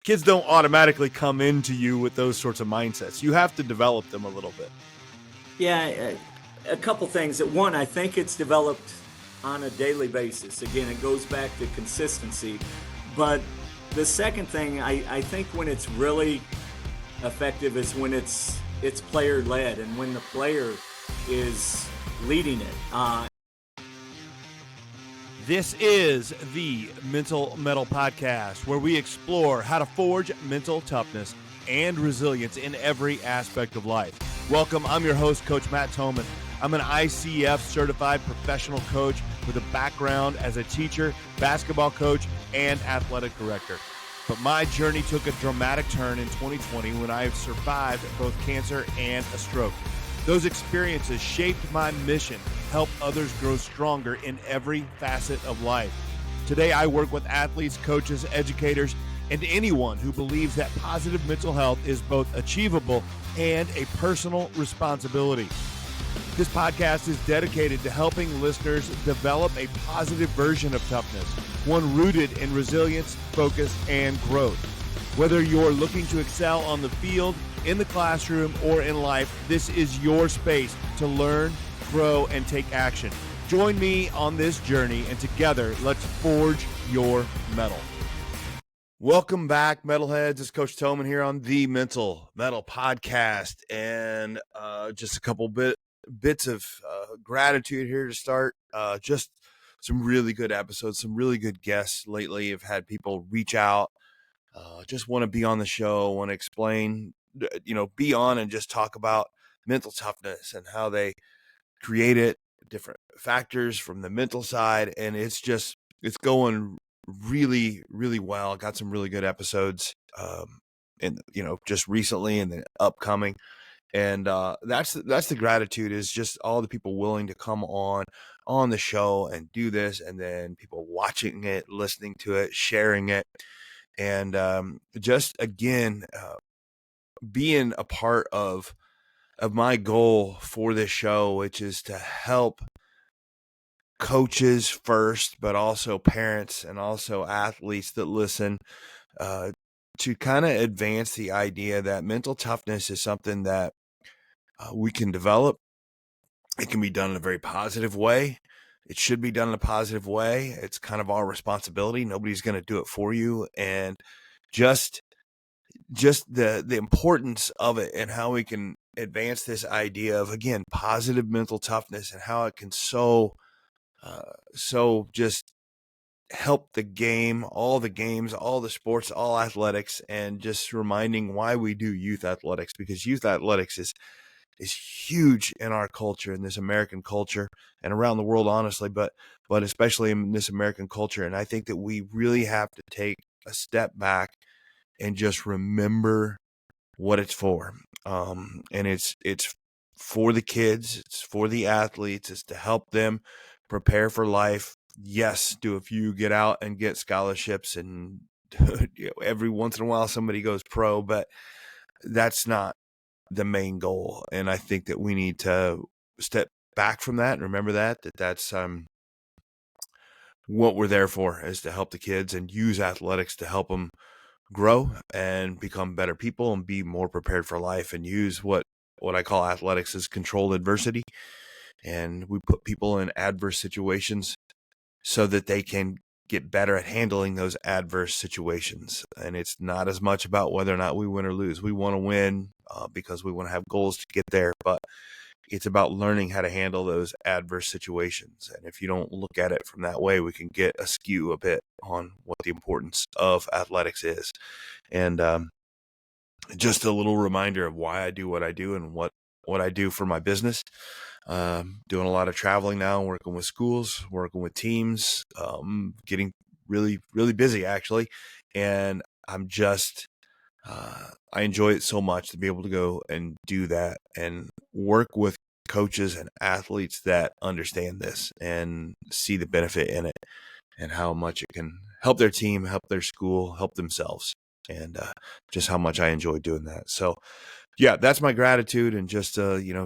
kids don't automatically come into you with those sorts of mindsets. You have to develop them a little bit. Yeah, a couple things. One, I think it's developed on a daily basis. Again, it goes back to consistency. But the second thing, I think when it's really effective is when it's player-led and when the player is leading it. This is the Mental Mettle Podcast, where we explore how to forge mental toughness and resilience in every aspect of life. Welcome, I'm your host, Coach Matt Thomann. I'm an ICF certified professional coach with a background as a teacher, basketball coach, and athletic director. But my journey took a dramatic turn in 2020 when I survived both cancer and a stroke. Those experiences shaped my mission, help others grow stronger in every facet of life. Today, I work with athletes, coaches, educators, and anyone who believes that positive mental health is both achievable and a personal responsibility. This podcast is dedicated to helping listeners develop a positive version of toughness, one rooted in resilience, focus, and growth. Whether you're looking to excel on the field, in the classroom, or in life, this is your space to learn, grow, and take action. Join me on this journey, and together, let's forge your mettle. Welcome back, Metalheads. It's Coach Thomann here on the Mental Mettle Podcast, and just a couple bits of gratitude here to start. Just some really good episodes, some really good guests lately. I've had people reach out, just want to be on the show, want to explain, be on and just talk about mental toughness and how they create it, different factors from the mental side. And it's going really, really well. Got some really good episodes, just recently and the upcoming. And that's the gratitude, is just all the people willing to come on the show and do this, and then people watching it, listening to it, sharing it, and just again being a part of my goal for this show, which is to help coaches first, but also parents and also athletes that listen, to kind of advance the idea that mental toughness is something that we can develop. It can be done in a very positive way. It should be done in a positive way. It's kind of our responsibility. Nobody's going to do it for you. And just the importance of it, and how we can advance this idea of, again, positive mental toughness, and how it can so just help the game, all the games, all the sports, all athletics, and just reminding why we do youth athletics, because youth athletics is huge in our culture, in this American culture, and around the world, honestly, but especially in this American culture. And I think that we really have to take a step back and just remember what it's for. And it's for the kids, it's for the athletes, it's to help them prepare for life. Yes, do a few get out and get scholarships, and every once in a while somebody goes pro, but that's not the main goal. And I think that we need to step back from that and remember that's what we're there for, is to help the kids and use athletics to help them grow and become better people and be more prepared for life, and use what I call athletics as controlled adversity. And we put people in adverse situations so that they can get better at handling those adverse situations. And it's not as much about whether or not we win or lose. We want to win because we want to have goals to get there, but it's about learning how to handle those adverse situations. And if you don't look at it from that way, we can get askew a bit on what the importance of athletics is. And just a little reminder of why I do what I do and what I do for my business. Doing a lot of traveling now, working with schools, working with teams, getting really, really busy, actually. And I'm just, I enjoy it so much to be able to go and do that and work with coaches and athletes that understand this and see the benefit in it, and how much it can help their team, help their school, help themselves, and just how much I enjoy doing that. So yeah, that's my gratitude, and just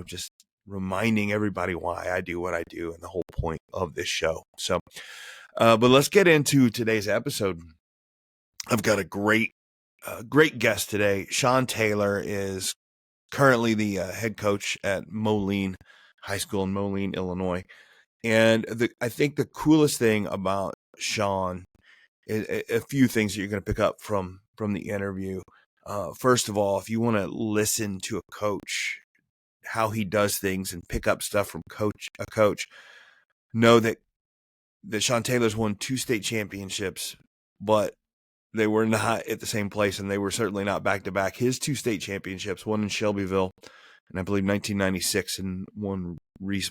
just reminding everybody why I do what I do and the whole point of this show. So but let's get into today's episode. I've got a great great guest today. Sean Taylor is currently the head coach at Moline High School in Moline, Illinois. And I think the coolest thing about Sean is a few things that you're going to pick up from the interview. First of all, if you want to listen to a coach, how he does things and pick up stuff from a coach, know that Sean Taylor's won 2 state championships, but they were not at the same place, and they were certainly not back-to-back. His 2 state championships, one in Shelbyville, and I believe 1996, and one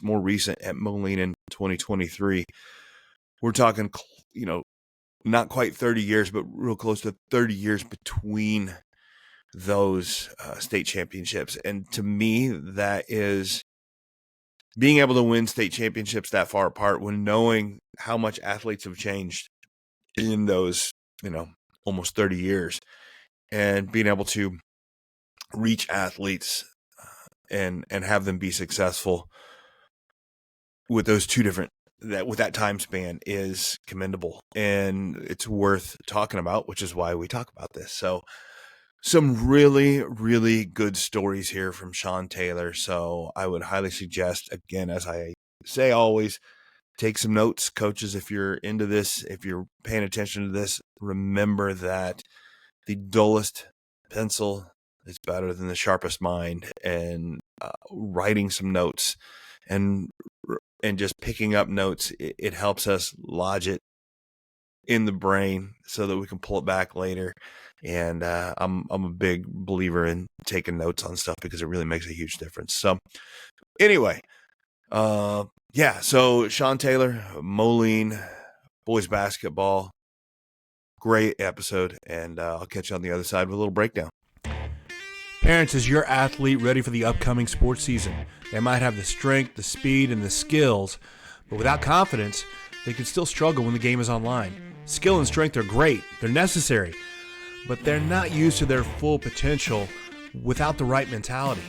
more recent at Moline in 2023. We're talking, not quite 30 years, but real close to 30 years between those state championships. And to me, that is being able to win state championships that far apart when knowing how much athletes have changed in those, almost 30 years, and being able to reach athletes and have them be successful with those with that time span is commendable, and it's worth talking about, which is why we talk about this. So some really, really good stories here from Sean Taylor. So I would highly suggest, again, as I say always, take some notes. Coaches, if you're into this, if you're paying attention to this, remember that the dullest pencil is better than the sharpest mind, and writing some notes and just picking up notes, it helps us lodge it in the brain so that we can pull it back later. And I'm a big believer in taking notes on stuff because it really makes a huge difference. So anyway, so Sean Taylor, Moline boys basketball, great episode, and I'll catch you on the other side with a little breakdown. Parents, is your athlete ready for the upcoming sports season? They might have the strength, the speed, and the skills, but without confidence, they can still struggle when the game is online. Skill and strength are great, they're necessary, but they're not used to their full potential without the right mentality.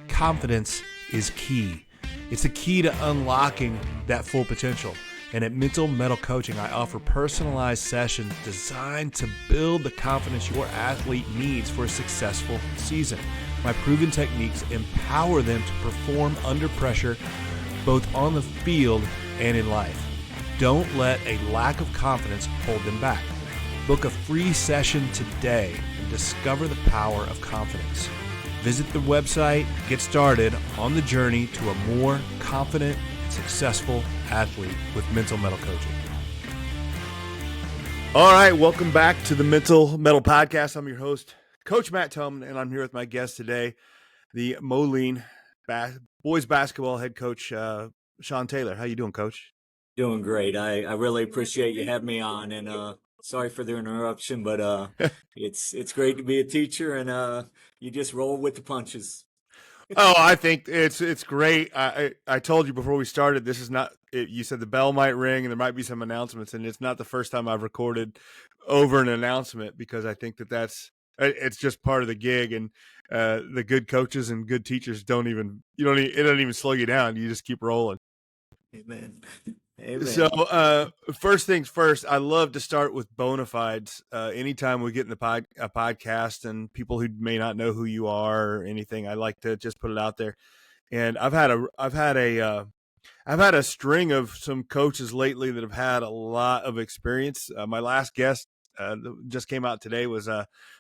Confidence is key. It's the key to unlocking that full potential. And at Mental Mettle Coaching, I offer personalized sessions designed to build the confidence your athlete needs for a successful season. My proven techniques empower them to perform under pressure, both on the field and in life. Don't let a lack of confidence hold them back. Book a free session today and discover the power of confidence. Visit the website, get started on the journey to a more confident, successful athlete with Mental Mettle Coaching. All right, welcome back to the Mental Mettle Podcast. I'm your host, Coach Matt Thomann, and I'm here with my guest today, the Moline boys basketball head coach, Sean Taylor. How you doing, Coach? Doing great. I really appreciate you having me on, and sorry for the interruption, but it's great to be a teacher, and you just roll with the punches. Oh, I think it's great. I told you before we started, this is not. You said the bell might ring and there might be some announcements, and it's not the first time I've recorded over an announcement because I think it's just part of the gig, and the good coaches and good teachers it doesn't even slow you down. You just keep rolling. Amen. Amen. So first things first, I love to start with bona fides. Anytime we get in the podcast and people who may not know who you are or anything, I like to just put it out there. And I've had a string of some coaches lately that have had a lot of experience. My last guest just came out today was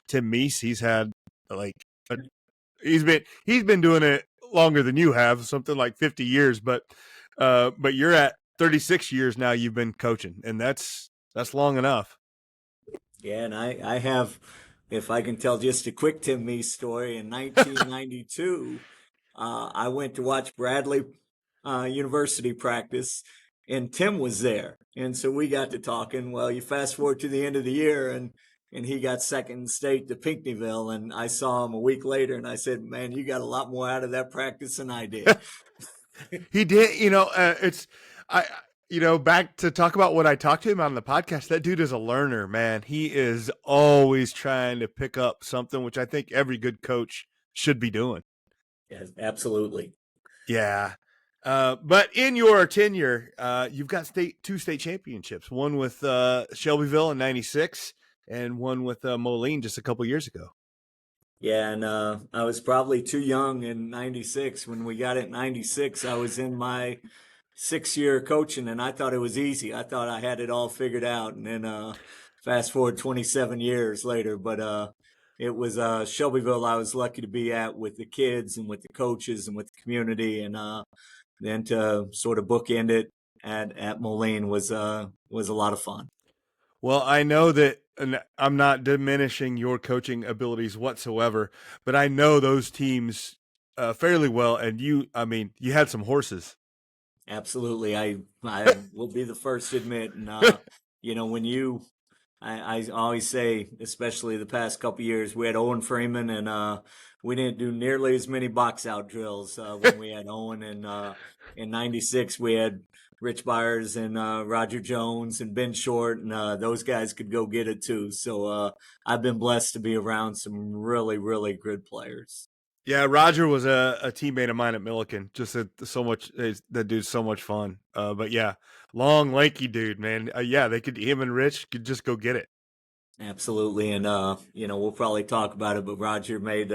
Tim Meese. He's had he's been doing it longer than you have, something like 50 years, but you're at 36 years now you've been coaching, and that's long enough. Yeah, and I have, if I can tell just a quick Tim Meese story, in 1992, I went to watch Bradley University practice, and Tim was there. And so we got to talking. Well, you fast forward to the end of the year, and he got second in state to Pinckneyville, and I saw him a week later, and I said, man, you got a lot more out of that practice than I did. He did, back to talk about what I talked to him on the podcast, that dude is a learner, man. He is always trying to pick up something, which I think every good coach should be doing. Yes, absolutely. Yeah. But in your tenure, you've got two state championships, one with Shelbyville in 96 and one with Moline just a couple years ago. Yeah, and I was probably too young in '96. When we got it in '96, I was in my 6 year coaching, and I thought it was easy. I thought I had it all figured out. And then fast forward 27 years later, but it was Shelbyville I was lucky to be at with the kids and with the coaches and with the community. And then to sort of bookend it at Moline was a lot of fun. Well, I know that, and I'm not diminishing your coaching abilities whatsoever, but I know those teams fairly well. And you had some horses. Absolutely. I will be the first to admit. And, when I always say, especially the past couple years, we had Owen Freeman, and we didn't do nearly as many box out drills when we had Owen. And in '96, we had Rich Byers and Roger Jones and Ben Short, and those guys could go get it too. So I've been blessed to be around some really, really good players. Yeah, Roger was a teammate of mine at Milliken. Just that dude's so much fun. But yeah, long, lanky dude, man. Him and Rich could just go get it. Absolutely, and we'll probably talk about it, but Roger made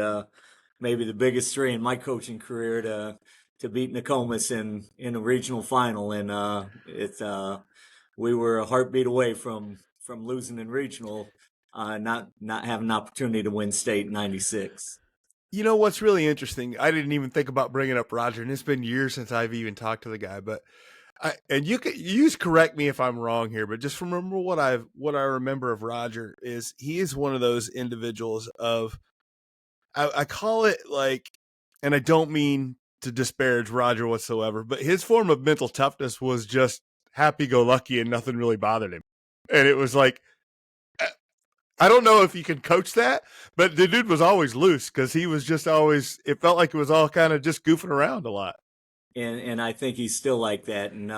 maybe the biggest three in my coaching career to beat Nokomis in a regional final, and we were a heartbeat away from losing in regional, not having an opportunity to win state in '96. You know what's really interesting? I didn't even think about bringing up Roger, and it's been years since I've even talked to the guy. But you correct me if I'm wrong here, but just remember what I remember of Roger is he is one of those individuals of I call it like, and I don't mean to disparage Roger whatsoever, but his form of mental toughness was just happy-go-lucky and nothing really bothered him, and it was like. I don't know if you can coach that, but the dude was always loose because he was just always, it felt like it was all kind of just goofing around a lot. And I think he's still like that. And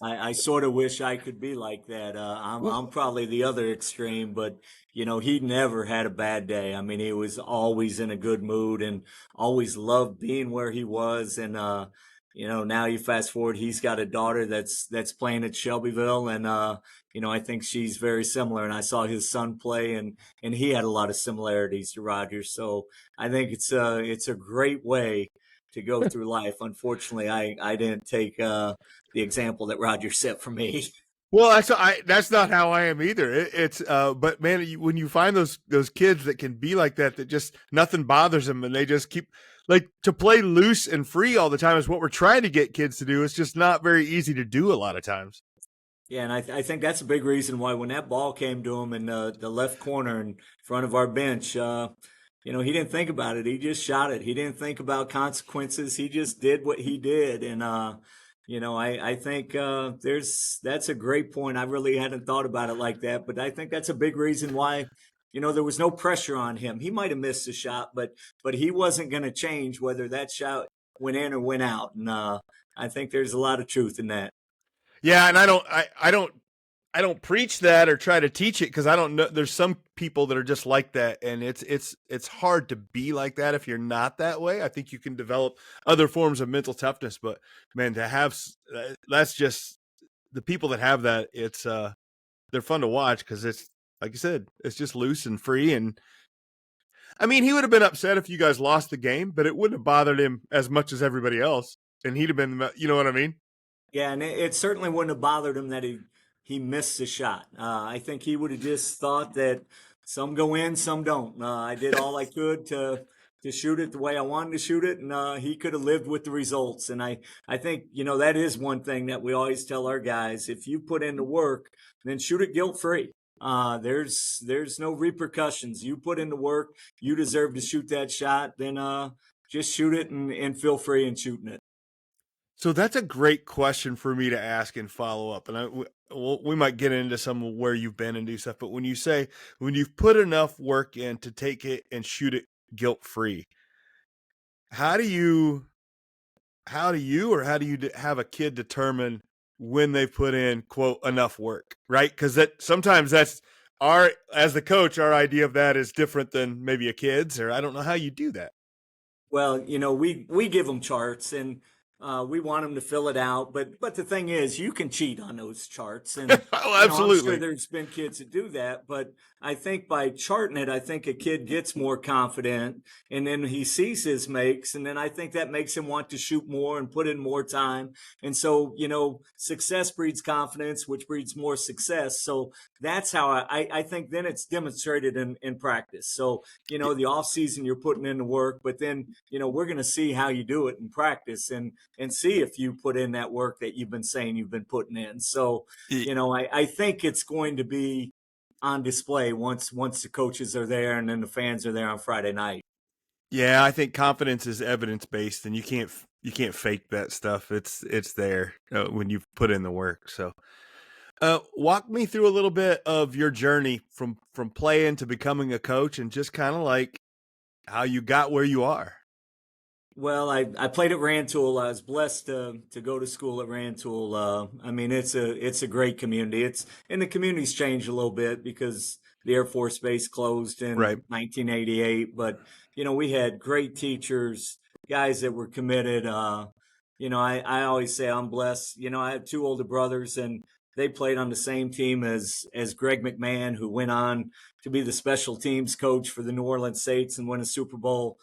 I sort of wish I could be like that. I'm probably the other extreme, but he never had a bad day. I mean, he was always in a good mood and always loved being where he was. And now you fast forward, he's got a daughter that's playing at Shelbyville, and I think she's very similar. And I saw his son play, and he had a lot of similarities to Roger. So I think it's a great way to go through life. Unfortunately, I didn't take the example that Roger set for me. Well, that's not how I am either. But man, when you find those kids that can be like that just nothing bothers them, and they just keep like to play loose and free all the time is what we're trying to get kids to do. It's just not very easy to do a lot of times. Yeah, and I think that's a big reason why when that ball came to him in the left corner in front of our bench, he didn't think about it. He just shot it. He didn't think about consequences. He just did what he did. And, I think that's a great point. I really hadn't thought about it like that, but I think that's a big reason why, there was no pressure on him. He might have missed a shot, but he wasn't going to change whether that shot went in or went out. And I think there's a lot of truth in that. Yeah, and I don't preach that or try to teach it because I don't know. There's some people that are just like that, and it's hard to be like that if you're not that way. I think you can develop other forms of mental toughness, but man, to have that's just the people that have that. It's they're fun to watch because it's like you said, it's just loose and free. And I mean, he would have been upset if you guys lost the game, but it wouldn't have bothered him as much as everybody else, and he'd have been, you know what I mean? Yeah, and it certainly wouldn't have bothered him that he missed the shot. I think he would have just thought that some go in, some don't. I did all I could to shoot it the way I wanted to shoot it, and he could have lived with the results. And I think that is one thing that we always tell our guys: if you put in the work, then shoot it guilt free. There's no repercussions. You put in the work, you deserve to shoot that shot. Then just shoot it and feel free in shooting it. So that's a great question for me to ask and follow up. And we might get into some of where you've been and do stuff. But when you've put enough work in to take it and shoot it guilt free, how do you have a kid determine when they put in quote enough work, right? Because sometimes that's as the coach, our idea of that is different than maybe a kid's, or I don't know how you do that. Well, we give them charts, and we want them to fill it out, but the thing is, you can cheat on those charts, and Oh, absolutely. I'm sure there's been kids that do that. But I think by charting it, I think a kid gets more confident, and then he sees his makes, and then I think that makes him want to shoot more and put in more time. And so, success breeds confidence, which breeds more success. So that's how I think then it's demonstrated in practice. So, the off season you're putting in the work, but then, we're going to see how you do it in practice and see if you put in that work that you've been saying you've been putting in. So, Y- I think it's going to be on display once the coaches are there and then the fans are there on Friday night. Yeah, I think confidence is evidence based, and you can't fake that stuff. It's there when you've put in the work. So, walk me through a little bit of your journey from playing to becoming a coach, and just kind of like how you got where you are. Well, I played at Rantoul. I was blessed to go to school at Rantoul. I mean, it's a great community. And the community's changed a little bit because the Air Force Base closed Right. in 1988. But we had great teachers, guys that were committed. I always say I'm blessed. I have two older brothers, and they played on the same team as Greg McMahon, who went on to be the special teams coach for the New Orleans Saints and win a Super Bowl.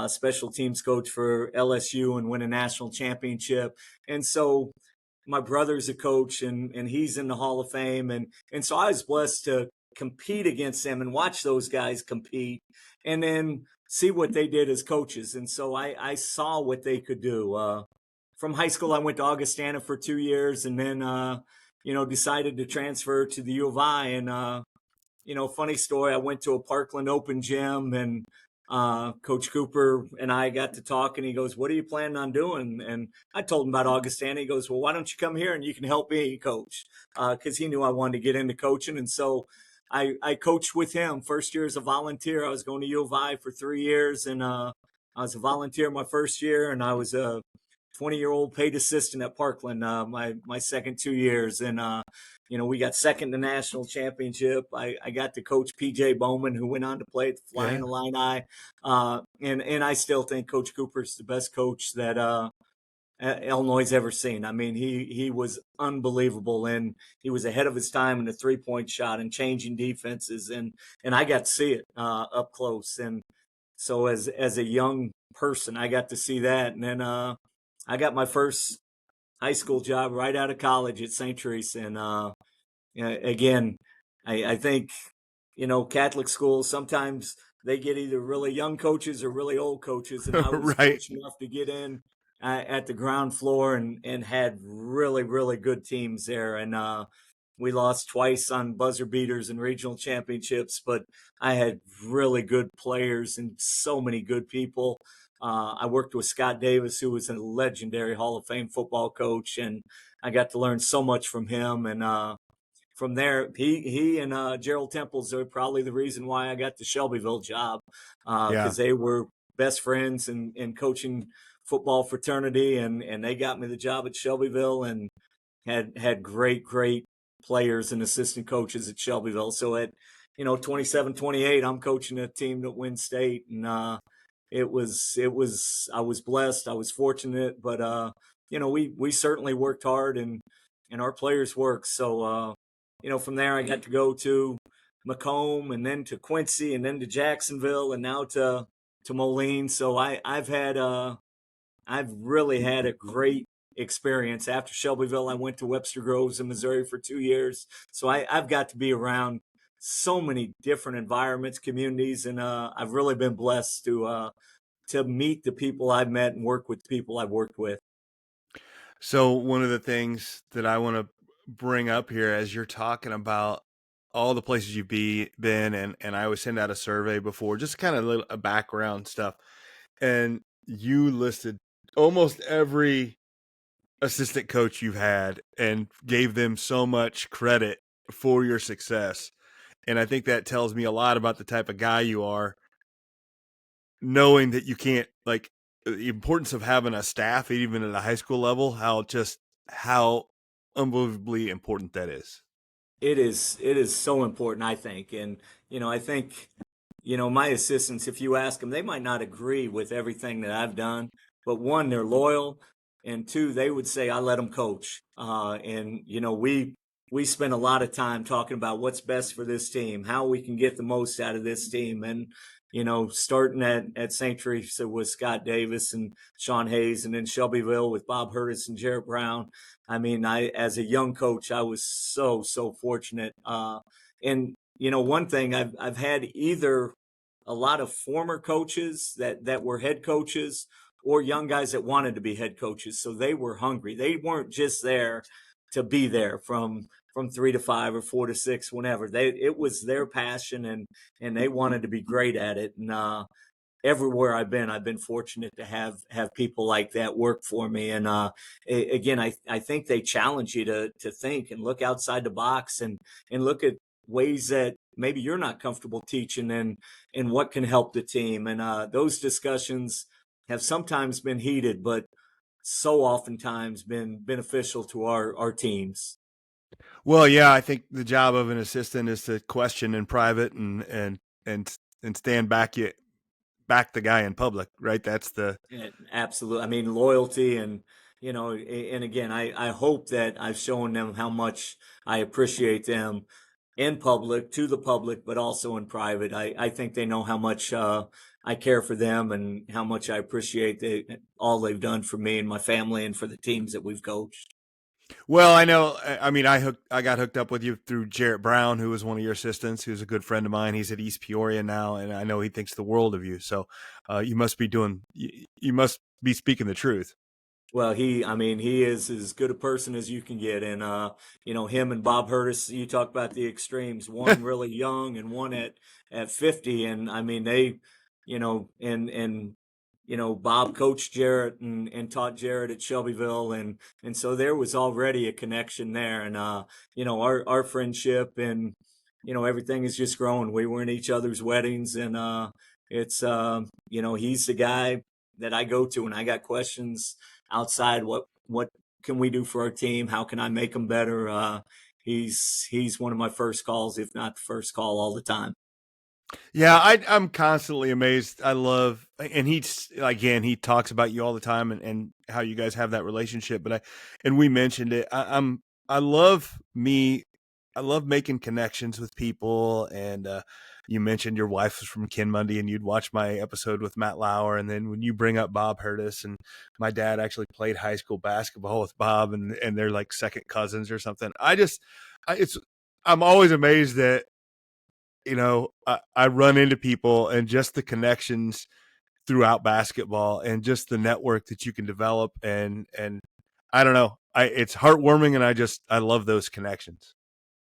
Special teams coach for LSU and win a national championship. And so my brother's a coach, and he's in the Hall of Fame. And so I was blessed to compete against them and watch those guys compete and then see what they did as coaches. And so I saw what they could do. From high school, I went to Augustana for 2 years and then, decided to transfer to the U of I. And, funny story, I went to a Parkland Open gym and Coach Cooper and I got to talk, and he goes, "What are you planning on doing?" And I told him about Augustana. He goes, "Well, why don't you come here and you can help me coach?" Because he knew I wanted to get into coaching. And so I coached with him. First year as a volunteer. I was going to U of I for 3 years, and I was a volunteer my first year, and I was a 20-year-old paid assistant at Parkland my second 2 years. And we got second in the national championship. I got to coach PJ Bowman, who went on to play at the Flying Yeah. Illini. And I still think Coach Cooper's the best coach that Illinois ever seen. I mean, he was unbelievable, and he was ahead of his time in the 3-point shot and changing defenses, and I got to see it up close. And so as a young person, I got to see that. And then I got my first high school job right out of college at St. Teresa. And again, I think, Catholic schools, sometimes they get either really young coaches or really old coaches. And I was Right. fortunate enough to get in at the ground floor and had really, really good teams there. And we lost twice on buzzer beaters and regional championships, but I had really good players and so many good people. I worked with Scott Davis, who was a legendary Hall of Fame football coach, and I got to learn so much from him. And from there, he and Gerald Temples are probably the reason why I got the Shelbyville job, Yeah. because they were best friends and coaching football fraternity, and they got me the job at Shelbyville and had great players and assistant coaches at Shelbyville. So at 27, 28, I'm coaching a team that wins state, and it was I was blessed, I was fortunate, but we certainly worked hard, and our players worked. So from there I got to go to Macomb and then to Quincy and then to Jacksonville and now to Moline. So I've really had a great experience. After Shelbyville, I went to Webster Groves in Missouri for 2 years. So I've got to be around so many different environments, communities, and I've really been blessed to meet the people I've met and work with the people I've worked with. So one of the things that I want to bring up here as you're talking about all the places you've been, and I always send out a survey before, just kind of a background stuff. And you listed almost every assistant coach you've had and gave them so much credit for your success. And I think that tells me a lot about the type of guy you are, knowing that you can't, like, the importance of having a staff, even at a high school level, how unbelievably important that is. It is so important, I think. And I think my assistants, if you ask them, they might not agree with everything that I've done, but one, they're loyal, and two, they would say I let them coach. And we we spend a lot of time talking about what's best for this team, how we can get the most out of this team. And, starting at St. Teresa with Scott Davis and Sean Hayes, and then Shelbyville with Bob Hurtis and Jarrett Brown. I mean, as a young coach, I was so fortunate. And, one thing I've had either a lot of former coaches that were head coaches or young guys that wanted to be head coaches. So they were hungry. They weren't just there to be there from 3 to 5 or 4 to 6, whenever. It was their passion, and they wanted to be great at it. And everywhere I've been fortunate to have people like that work for me. And again, I think they challenge you to think and look outside the box and look at ways that maybe you're not comfortable teaching, and what can help the team. And those discussions have sometimes been heated, but so oftentimes been beneficial to our teams. Well, yeah, I think the job of an assistant is to question in private and stand back the guy in public, right? That's the Absolutely. I mean, loyalty, and again, I hope that I've shown them how much I appreciate them in public, to the public, but also in private. I think they know how much I care for them and how much I appreciate all they've done for me and my family and for the teams that we've coached. Well, I know. I mean, I got hooked up with you through Jarrett Brown, who was one of your assistants, who's a good friend of mine. He's at East Peoria now, and I know he thinks the world of you. So you must be you must be speaking the truth. Well, I mean, he is as good a person as you can get. And, him and Bob Hurtis, you talk about the extremes, one really young and one at 50. And I mean, Bob coached Jarrett and taught Jarrett at Shelbyville. And so there was already a connection there. And, our friendship and, everything is just growing. We were in each other's weddings, and he's the guy that I go to when I got questions outside. What can we do for our team? How can I make them better? He's one of my first calls, if not the first call, all the time. Yeah, I'm constantly amazed. I love, and he talks about you all the time and how you guys have that relationship. And we mentioned it. I love making connections with people. And you mentioned your wife was from Kinmundy, and you'd watch my episode with Matt Lauer. And then when you bring up Bob Hurtis, and my dad actually played high school basketball with Bob, and they're like second cousins or something. I'm always amazed that, I run into people and just the connections throughout basketball and just the network that you can develop. And I don't know, it's heartwarming, and I love those connections.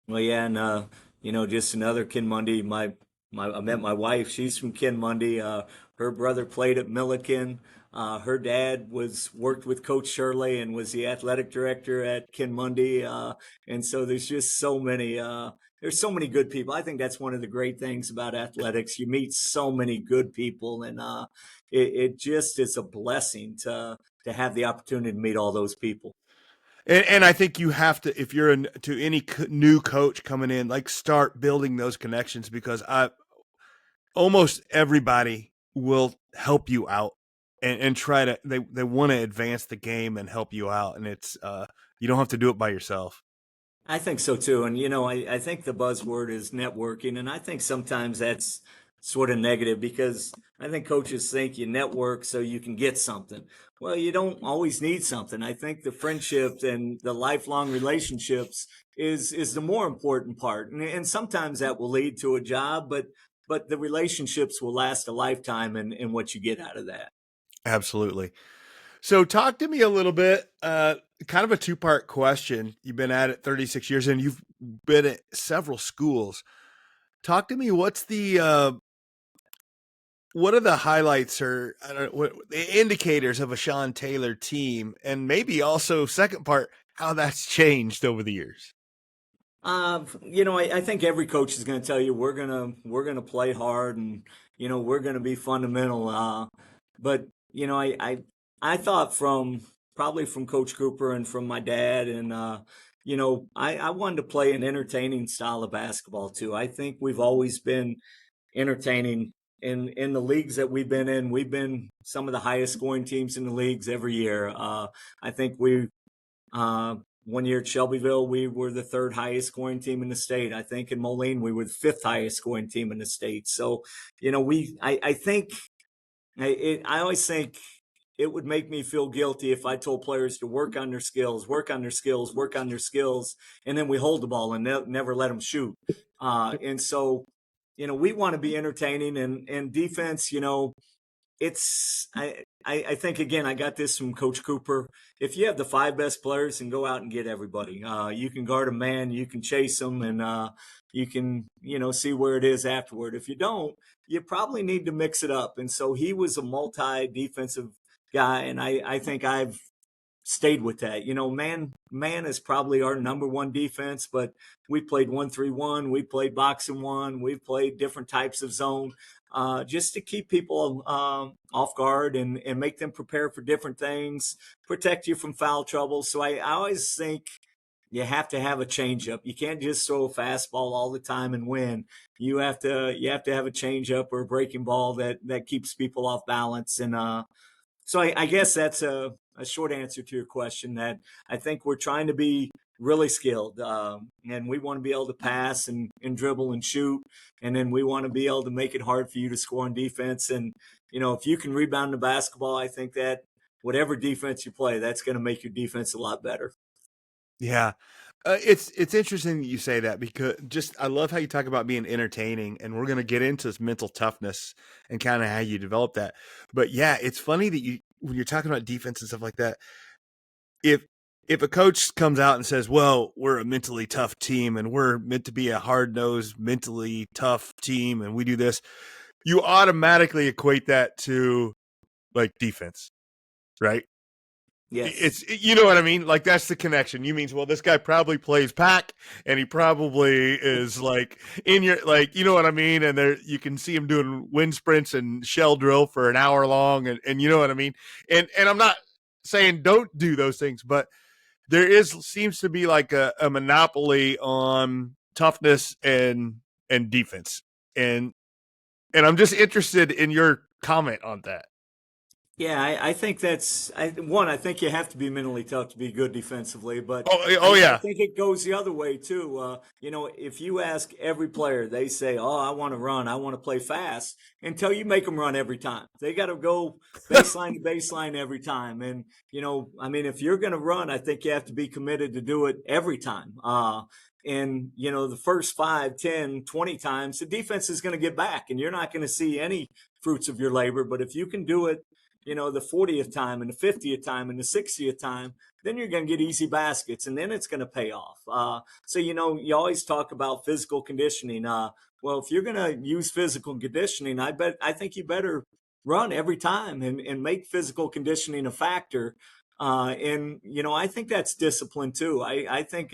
Well, yeah, and just another Kinmundy. I met my wife. She's from Kinmundy. Her brother played at Milliken. Her dad worked with Coach Shirley and was the athletic director at Kinmundy. And so there's just so many. There's so many good people. I think that's one of the great things about athletics. You meet so many good people, and it just is a blessing to have the opportunity to meet all those people. And I think you have to, if you're to any new coach coming in, like, start building those connections, because almost everybody will help you out and try to, they want to advance the game and help you out. And it's, you don't have to do it by yourself. I think so too. And, I think the buzzword is networking. And I think sometimes that's sort of negative, because I think coaches think you network so you can get something. Well, you don't always need something. I think the friendships and the lifelong relationships is the more important part. And sometimes that will lead to a job, but the relationships will last a lifetime, and what you get out of that. Absolutely. So talk to me a little bit, kind of a two-part question. You've been at it 36 years, and you've been at several schools. Talk to me. What are the highlights, or I don't know, what the indicators of a Sean Taylor team, and maybe also, second part, how that's changed over the years? I think every coach is going to tell you we're gonna play hard, and we're going to be fundamental. But I thought probably from Coach Cooper and from my dad, and I wanted to play an entertaining style of basketball too. I think we've always been entertaining in the leagues that we've been in. We've been some of the highest scoring teams in the leagues every year. I think we one year at Shelbyville, we were the third highest scoring team in the state. I think in Moline, we were the fifth highest scoring team in the state. So, I think I always think it would make me feel guilty if I told players to work on their skills, work on their skills, work on their skills, and then we hold the ball and never let them shoot. And so, we want to be entertaining and defense, it's I think again I got this from Coach Cooper. If you have the five best players and go out and get everybody, you can guard a man, you can chase them, and you can see where it is afterward. If you don't, you probably need to mix it up. And so he was a multi defensive guy, and I think I've stayed with that. Man is probably our number one defense, but we played 1-3-1, we played boxing one, we've played different types of zone, just to keep people off guard and make them prepare for different things, protect you from foul trouble. So I always think you have to have a changeup. You can't just throw a fastball all the time and win. You have to have a changeup or a breaking ball that keeps people off balance. And so I guess that's a short answer to your question, that I think we're trying to be really skilled, and we want to be able to pass and dribble and shoot, and then we want to be able to make it hard for you to score on defense. And if you can rebound the basketball, I think that whatever defense you play, that's going to make your defense a lot better. Yeah. It's interesting that you say that, because I love how you talk about being entertaining, and we're going to get into this mental toughness and kind of how you develop that. But yeah, it's funny that when you're talking about defense and stuff like that, if a coach comes out and says, well, we're a mentally tough team and we're meant to be a hard-nosed, mentally tough team and we do this, you automatically equate that to like defense, right? Yes. You know what I mean? Like, that's the connection. You means, well, this guy probably plays pack and he probably is like in your, like, you know what I mean? And there, you can see him doing wind sprints and shell drill for an hour long. And you know what I mean? And I'm not saying don't do those things, but there seems to be like a monopoly on toughness and defense. And I'm just interested in your comment on that. Yeah, I think I think you have to be mentally tough to be good defensively, but yeah. I think it goes the other way too. If you ask every player, they say, "Oh, I want to run, I want to play fast," until you make them run every time. They got to go baseline to baseline every time. And if you're going to run, I think you have to be committed to do it every time. And the first 5, 10, 20 times, the defense is going to get back, and you're not going to see any fruits of your labor. But if you can do it, the 40th time and the 50th time and the 60th time, then you're going to get easy baskets, and then it's going to pay off. So, you always talk about physical conditioning. Well, if you're going to use physical conditioning, I think you better run every time and make physical conditioning a factor. And I think that's discipline too. I think,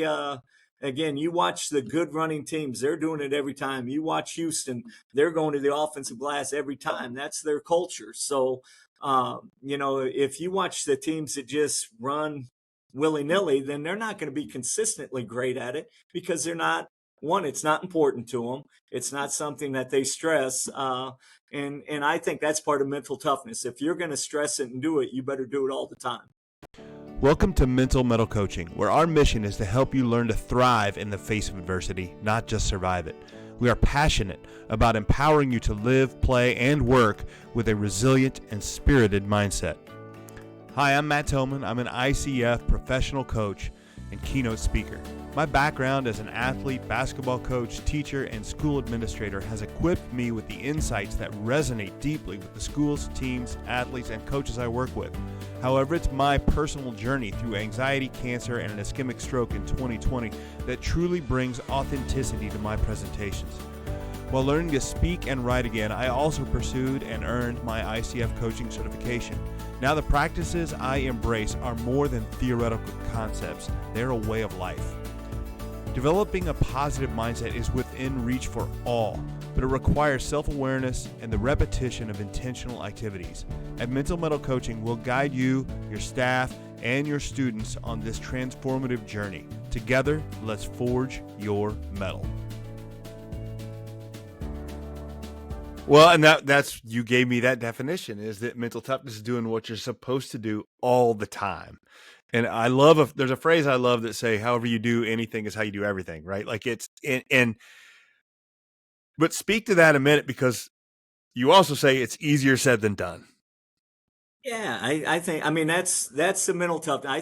again, you watch the good running teams, they're doing it every time. You watch Houston, they're going to the offensive glass every time. That's their culture. So, if you watch the teams that just run willy-nilly, then they're not going to be consistently great at it, because it's not important to them. It's not something that they stress. And I think that's part of mental toughness. If you're going to stress it and do it, you better do it all the time. Welcome to Mental Mettle Coaching, where our mission is to help you learn to thrive in the face of adversity, not just survive it. We are passionate about empowering you to live, play, and work with a resilient and spirited mindset. Hi, I'm Matt Thomann. I'm an ICF professional coach and keynote speaker. My background as an athlete, basketball coach, teacher, and school administrator has equipped me with the insights that resonate deeply with the schools, teams, athletes, and coaches I work with. However, it's my personal journey through anxiety, cancer, and an ischemic stroke in 2020 that truly brings authenticity to my presentations. While learning to speak and write again, I also pursued and earned my ICF coaching certification. Now the practices I embrace are more than theoretical concepts. They're a way of life. Developing a positive mindset is within reach for all, but it requires self-awareness and the repetition of intentional activities. At Mental Mettle Coaching, we'll guide you, your staff, and your students on this transformative journey. Together, let's forge your mettle. Well, and that's you gave me that definition, is that mental toughness is doing what you're supposed to do all the time. And there's a phrase I love that say, however you do anything is how you do everything, right? Like but speak to that a minute, because you also say it's easier said than done. Yeah, I think, I mean, that's the mental toughness.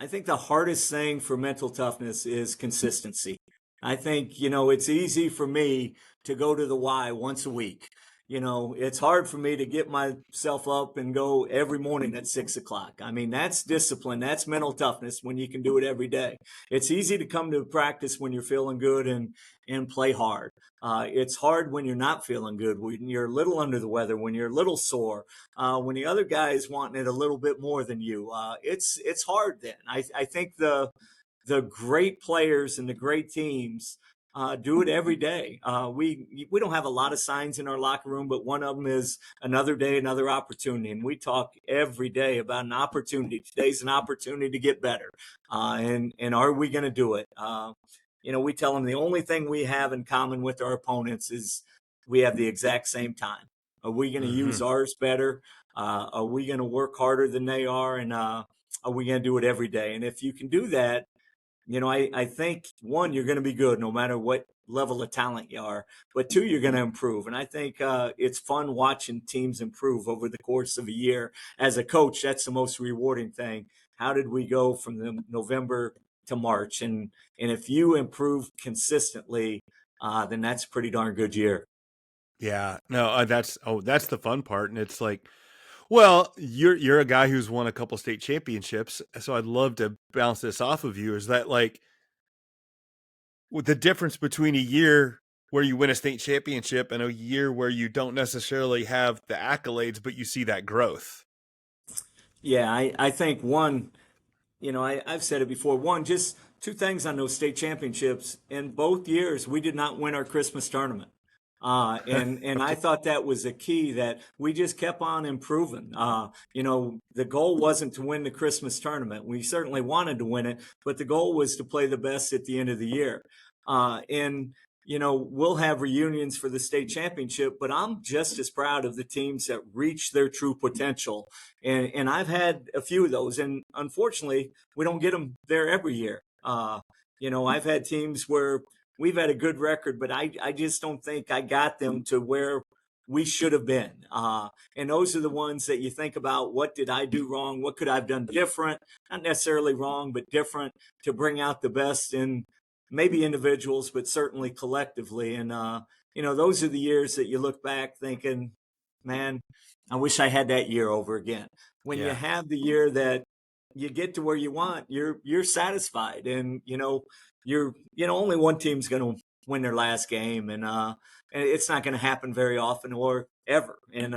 I think the hardest thing for mental toughness is consistency. I think, it's easy for me to go to the Y once a week. It's hard for me to get myself up and go every morning at 6 o'clock. I mean, that's discipline. That's mental toughness when you can do it every day. It's easy to come to practice when you're feeling good and play hard. It's hard when you're not feeling good, when you're a little under the weather, when you're a little sore, when the other guy is wanting it a little bit more than you. It's hard then. I think the great players and the great teams do it every day. We don't have a lot of signs in our locker room, but one of them is another day, another opportunity, and we talk every day about an opportunity. Today's an opportunity to get better, and are we going to do it? We tell them the only thing we have in common with our opponents is we have the exact same time. Are we going to use ours better? Are we going to work harder than they are? And are we going to do it every day? And if you can do that, I think, one, you're going to be good no matter what level of talent you are, but two, you're going to improve. And I think it's fun watching teams improve over the course of a year. As a coach, that's the most rewarding thing. How did we go from the November to March? And if you improve consistently, then that's a pretty darn good year. Yeah, no, that's the fun part. And it's like, well, you're a guy who's won a couple state championships, so I'd love to bounce this off of you. Is that, like, with the difference between a year where you win a state championship and a year where you don't necessarily have the accolades, but you see that growth? Yeah, I think one, I've said it before. One, just two things on those state championships. In both years, we did not win our Christmas tournament. And I thought that was a key, that we just kept on improving. The goal wasn't to win the Christmas tournament. We certainly wanted to win it, but the goal was to play the best at the end of the year. And we'll have reunions for the state championship, but I'm just as proud of the teams that reach their true potential. And I've had a few of those, and unfortunately, we don't get them there every year. I've had teams where we've had a good record, but I just don't think I got them to where we should have been. And those are the ones that you think about, what did I do wrong? What could I have done different? Not necessarily wrong, but different, to bring out the best in maybe individuals, but certainly collectively. And, those are the years that you look back thinking, man, I wish I had that year over again. When you have the year that you get to where you want, you're satisfied. And, only one team's going to win their last game. And it's not going to happen very often or ever. And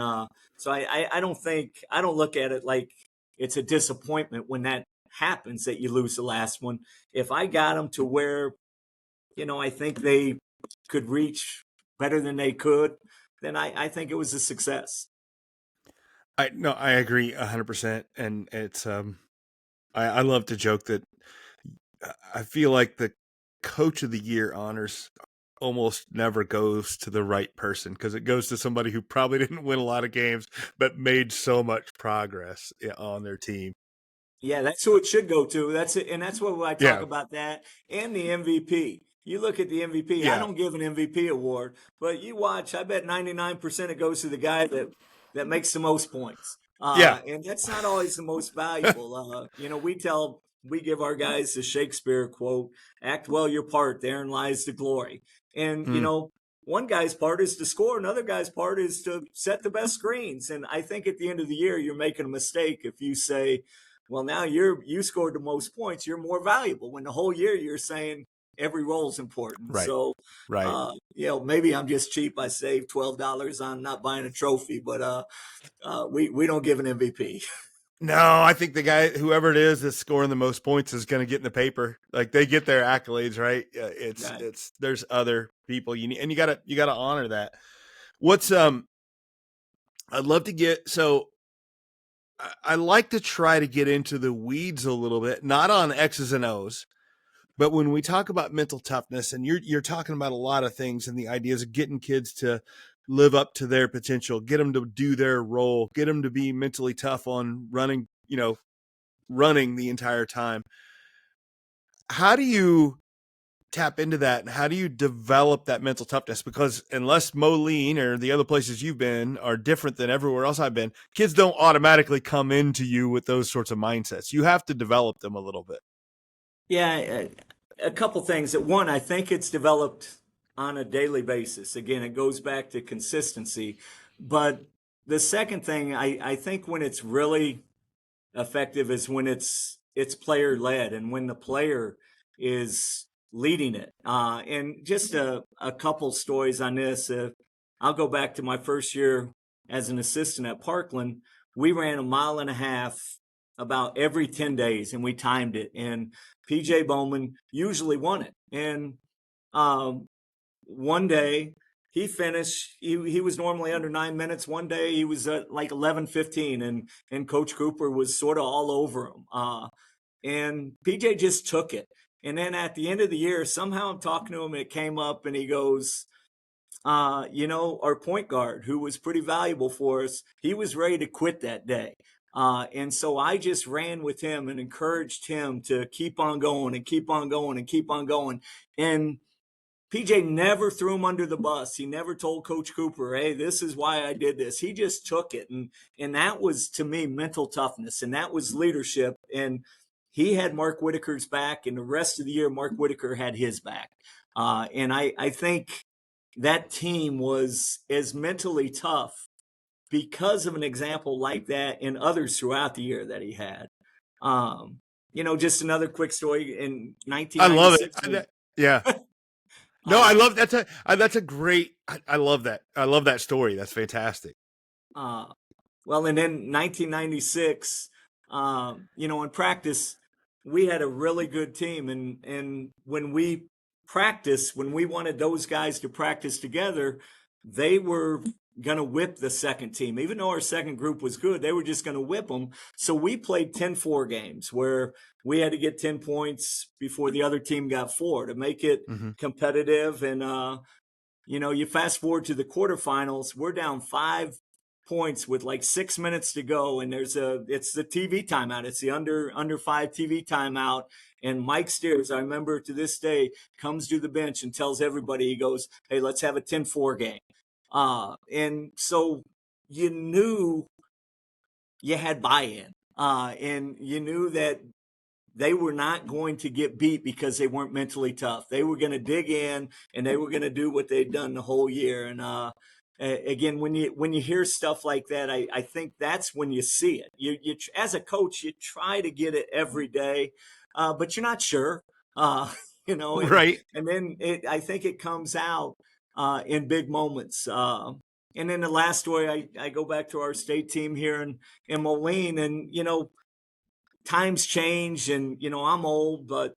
so I don't look at it like it's a disappointment when that happens, that you lose the last one. If I got them to where, I think they could reach better than they could, then I think it was a success. I agree 100%. And it's, I love to joke that I feel like the coach of the year honors almost never goes to the right person, because it goes to somebody who probably didn't win a lot of games, but made so much progress on their team. Yeah, that's who it should go to. That's it. And that's what I talk about, that and the MVP. You look at the MVP. I don't give an MVP award, but you watch, I bet 99% it goes to the guy that makes the most points. And that's not always the most valuable. We give our guys the Shakespeare quote, act well your part, therein lies the glory. And, one guy's part is to score, another guy's part is to set the best screens. And I think at the end of the year, you're making a mistake if you say, well, now you scored the most points, you're more valuable, when the whole year you're saying every role is important. Right. So, right. Maybe I'm just cheap. I saved $12 on not buying a trophy, but we don't give an MVP. No, I think the guy, whoever it is that's scoring the most points, is going to get in the paper. Like, they get their accolades, right? It's there's other people you need, and you gotta honor that. I'd love to get, so I like to try to get into the weeds a little bit, not on X's and O's, but when we talk about mental toughness, and you're talking about a lot of things, and the ideas of getting kids to live up to their potential, get them to do their role, get them to be mentally tough on running, running the entire time. How do you tap into that, and how do you develop that mental toughness? Because unless Moline or the other places you've been are different than everywhere else I've been, kids don't automatically come into you with those sorts of mindsets. You have to develop them a little bit. Yeah, a couple things. One, I think it's developed on a daily basis. Again, it goes back to consistency. But the second thing, I think when it's really effective is when it's player led and when the player is leading it. And just a couple stories on this. I'll go back to my first year as an assistant at Parkland. We ran a mile and a half about every 10 days and we timed it. And PJ Bowman usually won it. And um, one day he finished, he was normally under 9 minutes. One day he was at like 11:15 and Coach Cooper was sort of all over him. And PJ just took it. And then at the end of the year, somehow I'm talking to him and it came up and he goes, our point guard, who was pretty valuable for us, he was ready to quit that day. And so I just ran with him and encouraged him to keep on going and keep on going and keep on going. And PJ never threw him under the bus. He never told Coach Cooper, hey, this is why I did this. He just took it. And that was, to me, mental toughness. And that was leadership. And he had Mark Whitaker's back. And the rest of the year, Mark Whitaker had his back. And I think that team was as mentally tough because of an example like that and others throughout the year that he had. Just another quick story in I love 1996. it. Yeah. No, I Uh, love that's a great. I love that. I love that story. That's fantastic. uh, well, and then 1996, in practice, we had a really good team, and when we wanted those guys to practice together, they were going to whip the second team. Even though our second group was good, they were just going to whip them. So we played 10-4 games where we had to get 10 points before the other team got 4 to make it Mm-hmm. competitive. And you fast forward to the quarterfinals, we're down 5 points with like 6 minutes to go, and it's the TV timeout. It's the under 5 TV timeout. And Mike Steers, I remember to this day, comes to the bench and tells everybody, he goes, hey, let's have a 10-4 game. And so you knew you had buy-in, and you knew that they were not going to get beat because they weren't mentally tough. They were going to dig in and they were going to do what they'd done the whole year. And again, when you hear stuff like that, I think that's when you see it. You as a coach, you try to get it every day, but you're not sure. And Right. and then I think it comes out in big moments. And then the last story, I go back to our state team here in Moline, and times change, and I'm old, but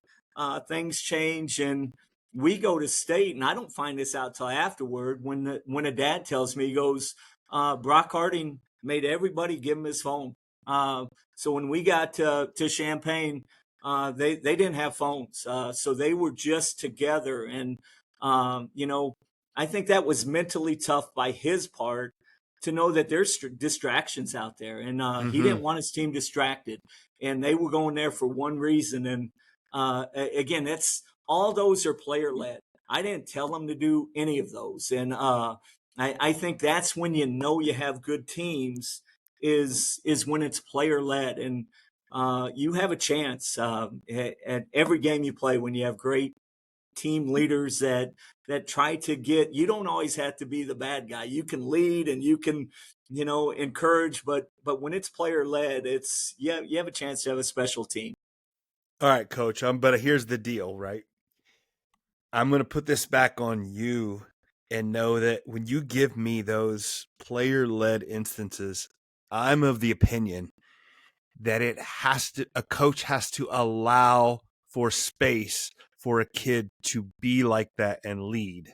things change, and we go to state, and I don't find this out till afterward when a dad tells me, he goes, Brock Harding made everybody give him his phone. So when we got to Champaign, they didn't have phones, so they were just together. And I think that was mentally tough by his part to know that there's distractions out there, and he Mm-hmm. didn't want his team distracted, and they were going there for one reason. And again, that's all those are player led. I didn't tell them to do any of those, and I think that's when you know you have good teams is when it's player led, and you have a chance at every game you play when you have great team leaders that try to get. You don't always have to be the bad guy. You can lead and you can encourage, but when it's player led, it's yeah, you have a chance to have a special team. All right, Coach. But here's the deal, right? I'm going to put this back on you and know that when you give me those player-led instances, I'm of the opinion that a coach has to allow for space for a kid to be like that and lead.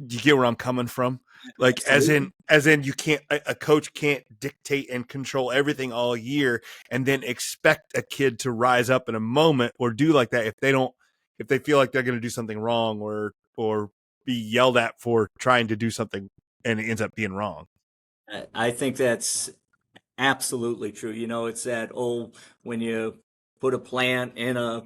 Do you get where I'm coming from? Like Absolutely. as in you can't, a coach can't dictate and control everything all year and then expect a kid to rise up in a moment or do like that if they feel like they're going to do something wrong or be yelled at for trying to do something and it ends up being wrong. I think that's Absolutely true. It's that old, when you put a plant in a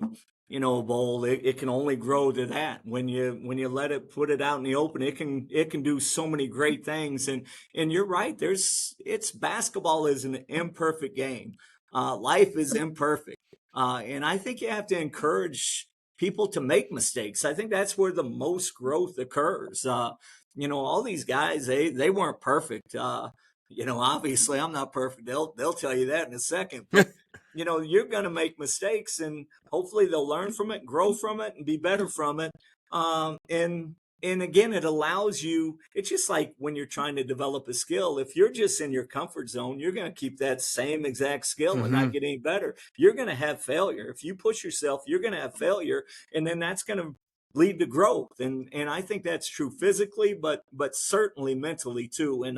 bowl, it can only grow to that. When you let it, put it out in the open, it can do so many great things. And you're right. It's basketball is an imperfect game. Life is imperfect. And I think you have to encourage people to make mistakes. I think that's where the most growth occurs. All these guys, they weren't perfect. Obviously I'm not perfect. They'll tell you that in a second. But you're going to make mistakes, and hopefully they'll learn from it, grow from it, and be better from it. And again, it allows you. It's just like when you're trying to develop a skill. If you're just in your comfort zone, you're going to keep that same exact skill and Mm-hmm. not get any better. You're going to have failure. If you push yourself, you're going to have failure, and then that's going to lead to growth. And I think that's true physically, but certainly mentally too. And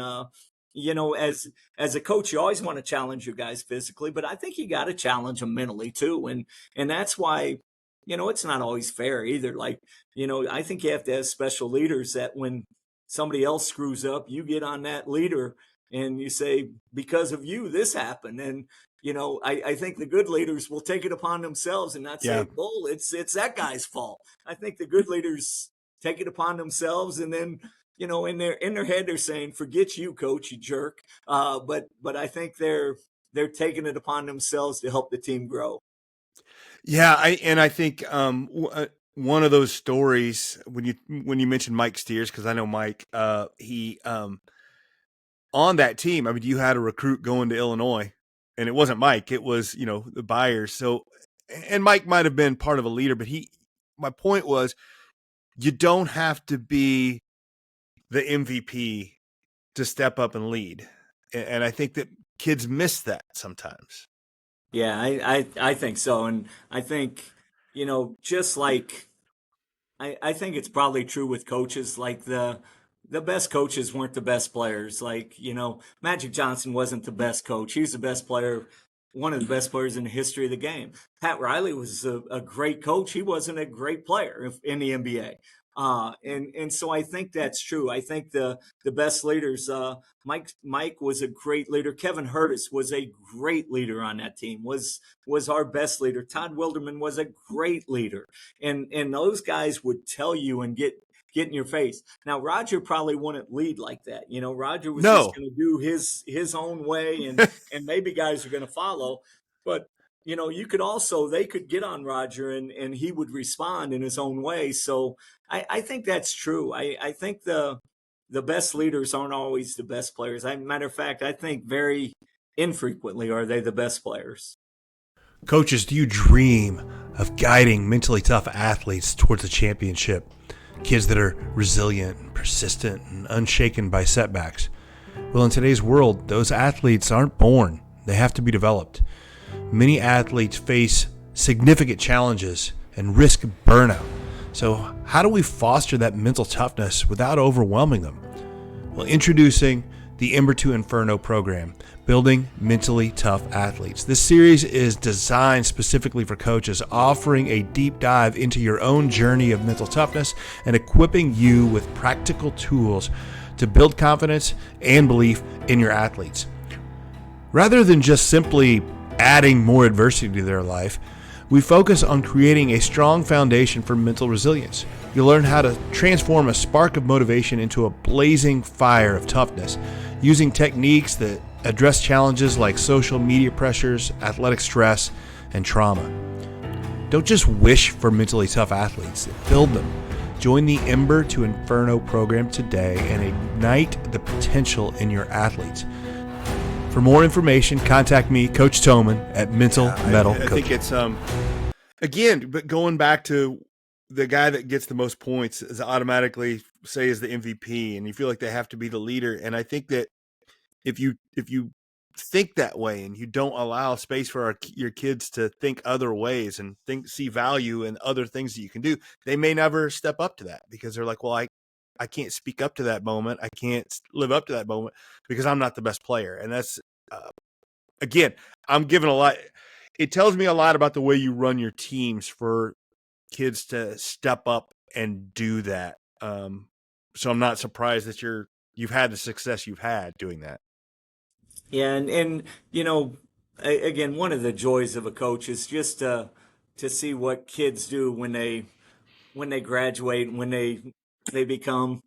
as a coach, you always want to challenge your guys physically, but I think you got to challenge them mentally too. And that's why, it's not always fair either. Like, I think you have to have special leaders that when somebody else screws up, you get on that leader and you say, because of you, this happened. And, I think the good leaders will take it upon themselves and not say, Yeah. bull, it's that guy's fault. I think the good leaders take it upon themselves, and then in their head they're saying, "Forget you, coach, you jerk." But I think they're taking it upon themselves to help the team grow. Yeah, I think one of those stories when you mentioned Mike Steers, because I know Mike, he on that team. I mean, you had a recruit going to Illinois, and it wasn't Mike; it was the buyers. So, and Mike might have been part of a leader, but my point was, you don't have to be the MVP to step up and lead, and I think that kids miss that sometimes. Yeah, I think so, and I think just like I think it's probably true with coaches. Like the best coaches weren't the best players. Like, Magic Johnson wasn't the best coach. He was the best player, one of the best players in the history of the game. Pat Riley was a great coach. He wasn't a great player in the NBA. And so I think that's true. I think the best leaders, Mike was a great leader. Kevin Hurtis was a great leader on that team. Was our best leader. Todd Wilderman was a great leader, and those guys would tell you and get in your face. Now Roger probably wouldn't lead like that. Roger was just No, going to do his own way, and maybe guys are going to follow. But you could also, they could get on Roger, and he would respond in his own way. So I think that's true. I think the best leaders aren't always the best players. Matter of fact, I think very infrequently are they the best players. coaches, do you dream of guiding mentally tough athletes towards a championship? Kids that are resilient, persistent, and unshaken by setbacks. Well, in today's world, those athletes aren't born. They have to be developed. Many athletes face significant challenges and risk burnout. So, how do we foster that mental toughness without overwhelming them? Well, introducing the Ember to Inferno program, Building Mentally Tough Athletes. This series is designed specifically for coaches, offering a deep dive into your own journey of mental toughness and equipping you with practical tools to build confidence and belief in your athletes. Rather than just simply adding more adversity to their life, we focus on creating a strong foundation for mental resilience. You'll learn how to transform a spark of motivation into a blazing fire of toughness, using techniques that address challenges like social media pressures, athletic stress, and trauma. Don't just wish for mentally tough athletes, build them. Join the Ember to Inferno program today and ignite the potential in your athletes. For more information, contact me, Coach Thomann, at Mental Mettle Coaching. I think it's again, but going back to the guy that gets the most points is automatically say is the MVP, and you feel like they have to be the leader. And I think that if you think that way and you don't allow space for your kids to think other ways and see value in other things that you can do, they may never step up to that because they're like, well, I can't speak up to that moment. I can't live up to that moment because I'm not the best player. And that's, again, I'm giving a lot. It tells me a lot about the way you run your teams for kids to step up and do that. So I'm not surprised that you've had the success you've had doing that. Yeah, and again, one of the joys of a coach is just to see what kids do when they graduate, when they become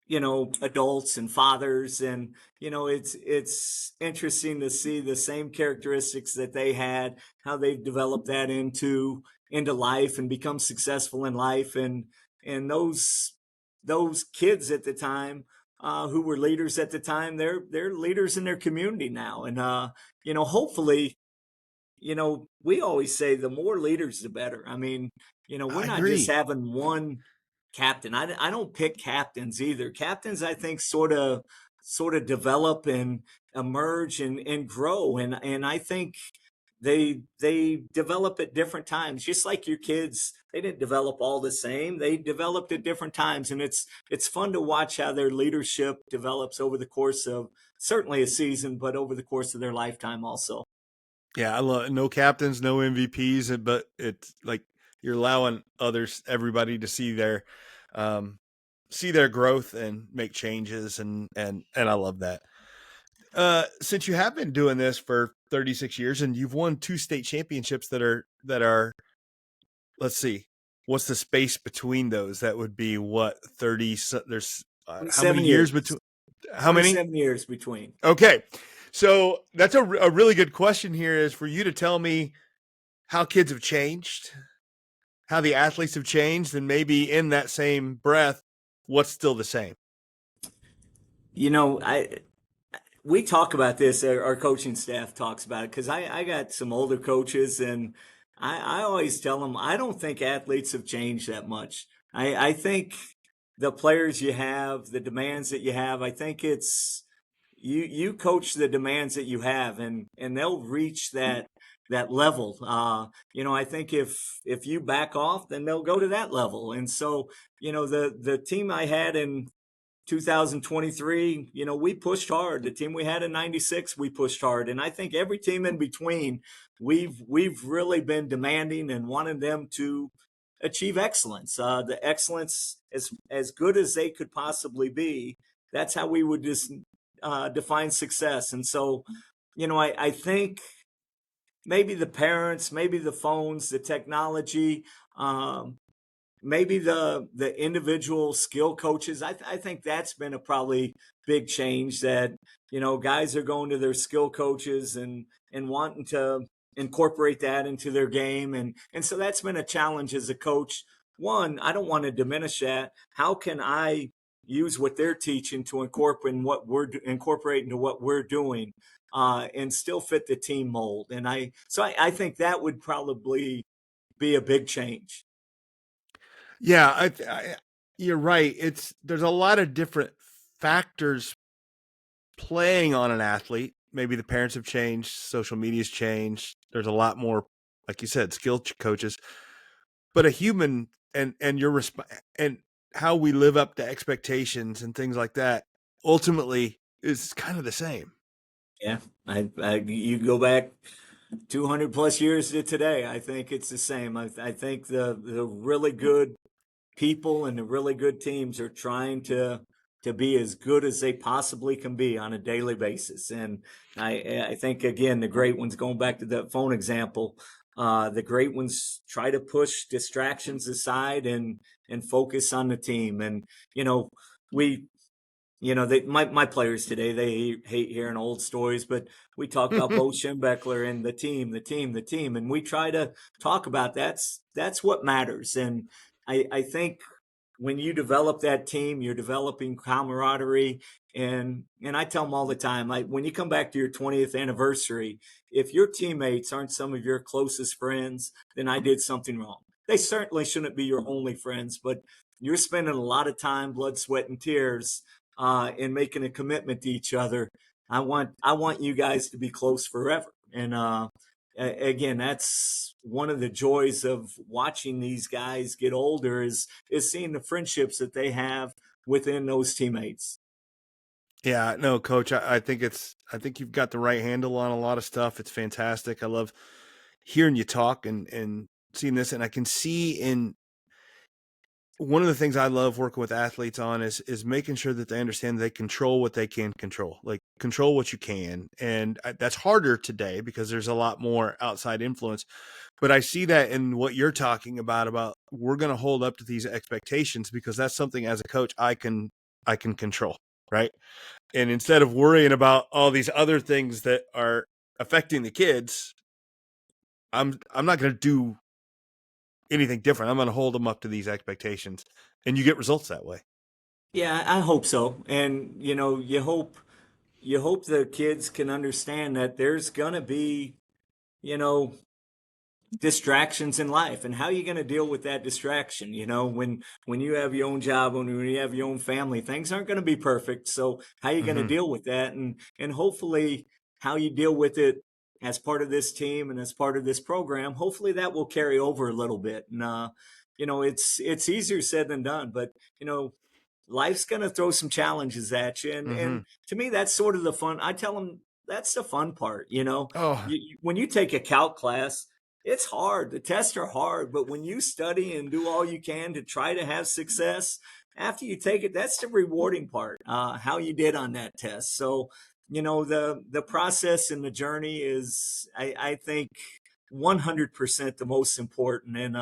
adults and fathers. And it's interesting to see the same characteristics that they had, how they've developed that into life and become successful in life. And those kids at the time, who were leaders at the time, they're leaders in their community now. And hopefully, we always say the more leaders, the better. I mean, we're I not just agree. having one captain. I don't pick captains either. Captains, I think, sort of develop and emerge and grow. And I think they develop at different times, just like your kids. They didn't develop all the same. They developed at different times. And it's fun to watch how their leadership develops over the course of certainly a season, but over the course of their lifetime also. Yeah, I love no captains, no MVPs, but it's like you're allowing everybody to um, see their growth and make changes, and I love that. Since you have been doing this for 36 years and you've won 2 state championships that are, let's see, what's the space between those? That would be what 30. There's how many 27 years years. between? How many? 27 years between. Okay, so that's a really good question. Here is for you to tell me how kids have changed, how the athletes have changed, and maybe in that same breath, what's still the same. I we talk about this. Our coaching staff talks about it because I got some older coaches, and I always tell them I don't think athletes have changed that much. I think the players you have, the demands that you have, I think it's you coach the demands that you have, and they'll reach that level. I think if you back off, then they'll go to that level. And so, the team I had in 2023, we pushed hard. The team we had in 96, we pushed hard. And I think every team in between, we've really been demanding and wanting them to achieve excellence. The excellence as good as they could possibly be. That's how we would just define success. And so, I think maybe the parents, maybe the phones, the technology, maybe the individual skill coaches. I think that's been a probably big change, that guys are going to their skill coaches and wanting to incorporate that into their game. And so that's been a challenge as a coach. One, I don't want to diminish that. How can I use what they're teaching to incorporate into what we're doing, and still fit the team mold? And I think that would probably be a big change. Yeah, you're right. There's a lot of different factors playing on an athlete. Maybe the parents have changed, social media's changed. There's a lot more, like you said, coaches, but a human and and how we live up to expectations and things like that ultimately is kind of the same. Yeah, you go back 200 plus years to today. I think it's the same. I think the really good people and the really good teams are trying to be as good as they possibly can be on a daily basis. And I think, again, the great ones, going back to the phone example, the great ones try to push distractions aside and focus on the team. And we my players today, they hate hearing old stories, but we talk about Bo Schembechler and the team, and we try to talk about that's what matters. And I think when you develop that team, you're developing camaraderie. And I tell them all the time, when you come back to your 20th anniversary, if your teammates aren't some of your closest friends, then I did something wrong. They certainly shouldn't be your only friends, but you're spending a lot of time, blood, sweat, and tears, in making a commitment to each other. I want you guys to be close forever. And again, that's one of the joys of watching these guys get older, is seeing the friendships that they have within those teammates. Yeah, no, coach, I think you've got the right handle on a lot of stuff. It's fantastic. I love hearing you talk and seeing this, and I can see one of the things I love working with athletes on is making sure that they understand they control what they can control, like control what you can. And that's harder today because there's a lot more outside influence. But I see that in what you're talking about we're going to hold up to these expectations because that's something as a coach I can control, right? And instead of worrying about all these other things that are affecting the kids, I'm not going to do anything different. I'm going to hold them up to these expectations, and you get results that way. Yeah, I hope so. And you hope the kids can understand that there's gonna be, you know, distractions in life, and how are you going to deal with that distraction, when you have your own job, when you have your own family, things aren't going to be perfect. So how are you going to Mm-hmm. deal with that, and hopefully how you deal with it as part of this team and as part of this program, hopefully that will carry over a little bit. And it's easier said than done, but you know life's going to throw some challenges at you, and Mm-hmm. to me that's sort of the fun. I tell them that's the fun part. Oh, When you take a calc class, it's hard. The tests are hard, but when you study and do all you can to try to have success, after you take it, that's the rewarding part, how you did on that test. So, the process and the journey is, I think, 100% the most important. And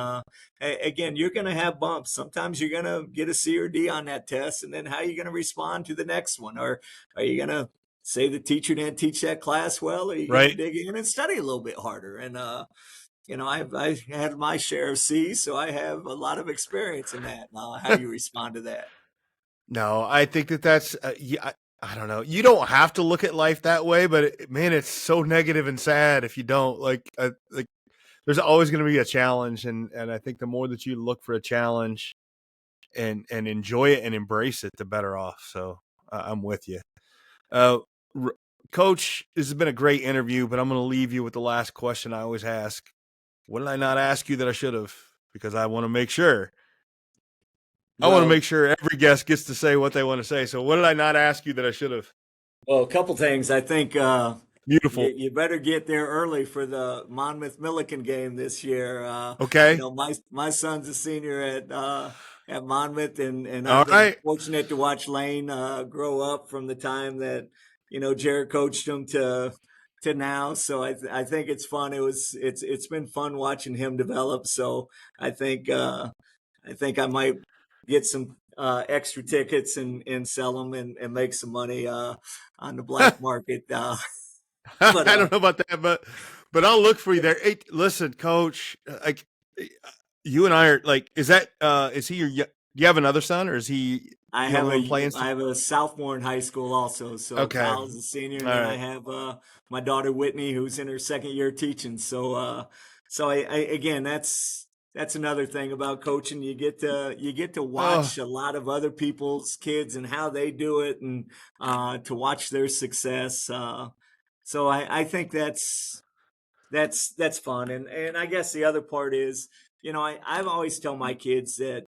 again, you're going to have bumps. Sometimes you're going to get a C or D on that test, and then how are you going to respond to the next one? Or are you going to say the teacher didn't teach that class well? Or are you going to right. dig in and study a little bit harder? And I've had my share of C's, so I have a lot of experience in that. How you respond to that? No, I think that's yeah. I don't know. You don't have to look at life that way, but man, it's so negative and sad if you don't. Like there's always going to be a challenge, and I think the more that you look for a challenge and enjoy it and embrace it, the better off. So I'm with you. Uh, R- Coach, this has been a great interview, but I'm going to leave you with the last question I always ask. What did I not ask you that I should have? Because I want to make sure. I want to Well, make sure every guest gets to say what they want to say. So what did I not ask you that I should have? a couple things. I think Beautiful. you better get there early for the Monmouth Millikan game this year. Okay. My son's a senior at Monmouth, and All I've been right. fortunate to watch Lane grow up from the time that Jared coached him to now. So I think it's fun. It's been fun watching him develop. So I think I might get some extra tickets and sell them and make some money on the black market. But I don't know about that, but I'll look for you there. Hey, listen, Coach. Like you and I are like, is he do you have another son, or is he I the have only one a playing? I have a sophomore in high school also. So Okay. Kyle's a senior, All and then I right. have my daughter Whitney, who's in her second year teaching. So I again, that's another thing about coaching. You get to Oh, watch a lot of other people's kids and how they do it, and to watch their success. So I think that's fun. And I guess the other part is, I've always tell my kids that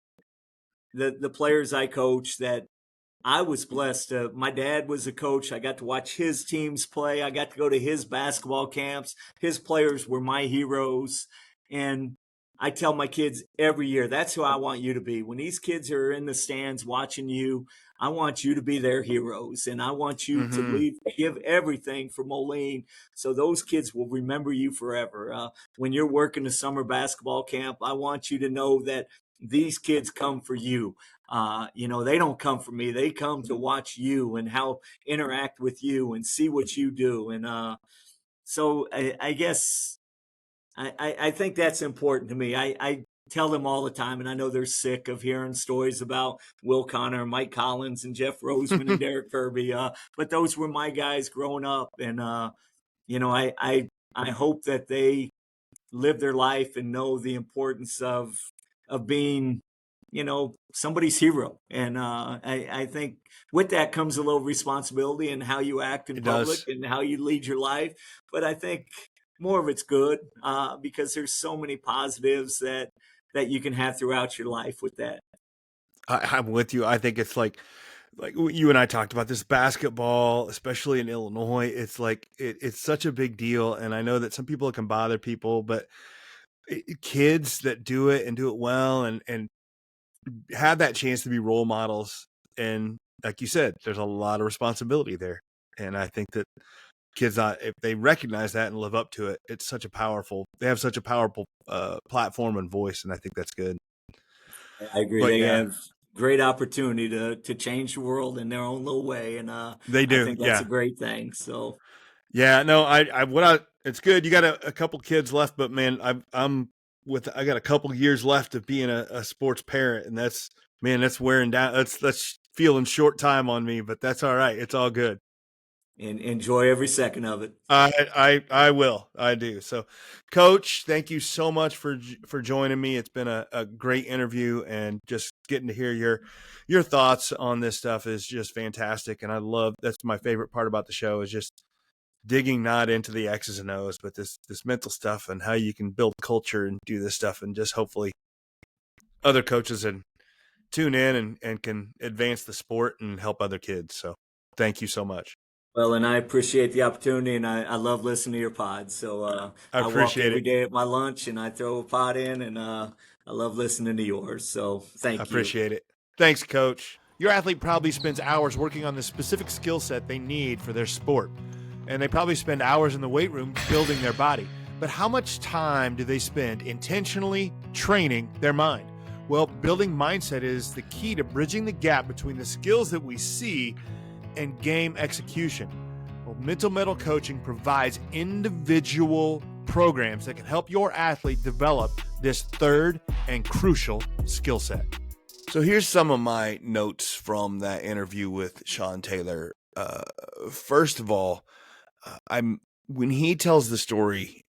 the players I coach, that I was blessed. My dad was a coach. I got to watch his teams play. I got to go to his basketball camps. His players were my heroes. And I tell my kids every year, that's who I want you to be. When these kids are in the stands watching you, I want you to be their heroes. And I want you to mm-hmm. give everything for Moline, so those kids will remember you forever. When you're working a summer basketball camp, I want you to know that these kids come for you. They don't come for me. They come to watch you and how interact with you and see what you do. And so I guess I think that's important to me. I tell them all the time, and I know they're sick of hearing stories about Will Connor, Mike Collins, and Jeff Roseman and Derek Kirby. But those were my guys growing up, and I hope that they live their life and know the importance of being somebody's hero. And I think with that comes a little responsibility in how you act in It public does. and how you lead your life. But I think more of it's good, because there's so many positives that you can have throughout your life with that. I'm with you. I think it's like you and I talked about this basketball, especially in Illinois. It's like it's such a big deal, and I know that some people it can bother people, but kids that do it and do it well, and have that chance to be role models. And like you said, there's a lot of responsibility there. And I think that kids, if they recognize that and live up to it, they have such a powerful platform and voice. And I think that's good. I agree. But They yeah, have great opportunity to change the world in their own little way, and they I do. think that's a Yeah. great thing. So, Yeah. No, it's good. You got a couple kids left, but man, I got a couple years left of being a sports parent, and that's wearing down. That's feeling short time on me, but that's all right. It's all good. and enjoy every second of it. I will. I do. So, Coach, thank you so much for joining me. It's been a great interview, and just getting to hear your thoughts on this stuff is just fantastic. And that's my favorite part about the show, is just digging not into the X's and O's, but this mental stuff and how you can build culture and do this stuff, and just hopefully other coaches and tune in and can advance the sport and help other kids. So, thank you so much. Well, and I appreciate the opportunity, and I love listening to your pod. So I I walk appreciate every it. day at my lunch, and I throw a pod in, and I love listening to yours. So I thank you. appreciate it. Thanks, Coach. Your athlete probably spends hours working on the specific skill set they need for their sport, and they probably spend hours in the weight room building their body. But how much time do they spend intentionally training their mind? Well, building mindset is the key to bridging the gap between the skills that we see and game execution. Well, Mental Mettle Coaching provides individual programs that can help your athlete develop this third and crucial skill set. So here's some of my notes from that interview with Sean Taylor. First of all, when he tells the story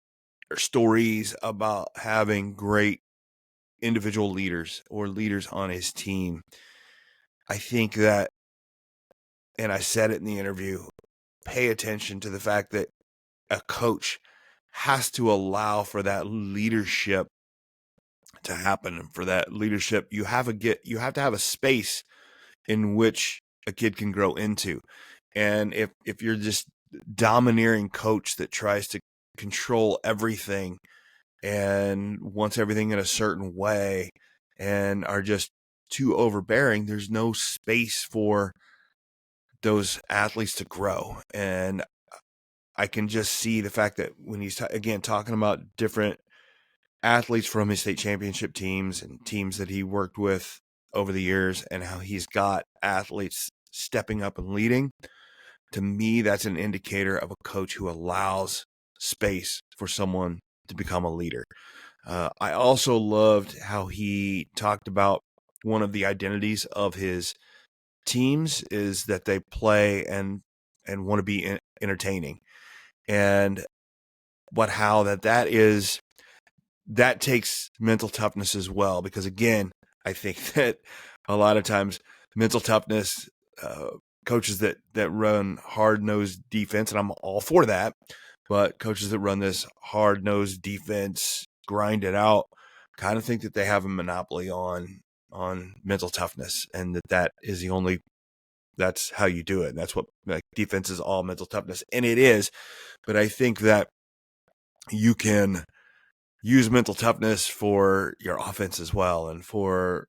or stories about having great individual leaders or leaders on his team, I think that, and I said it in the interview, pay attention to the fact that a coach has to allow for that leadership to happen. And for that leadership, you have to have a space in which a kid can grow into. And if you're just domineering coach that tries to control everything and wants everything in a certain way and are just too overbearing, there's no space for those athletes to grow. And I can just see the fact that when he's again talking about different athletes from his state championship teams and teams that he worked with over the years, and how he's got athletes stepping up and leading, to me, that's an indicator of a coach who allows space for someone to become a leader. I also loved how he talked about one of the identities of his teams is that they play and want to be entertaining, and how that takes mental toughness as well. Because again, I think that a lot of times mental toughness, coaches that run hard-nosed defense, and I'm all for that, but coaches that run this hard-nosed defense, grind it out, kind of think that they have a monopoly on mental toughness, and that's how you do it. And that's what, like, defense is all mental toughness, and it is. But I think that you can use mental toughness for your offense as well, and for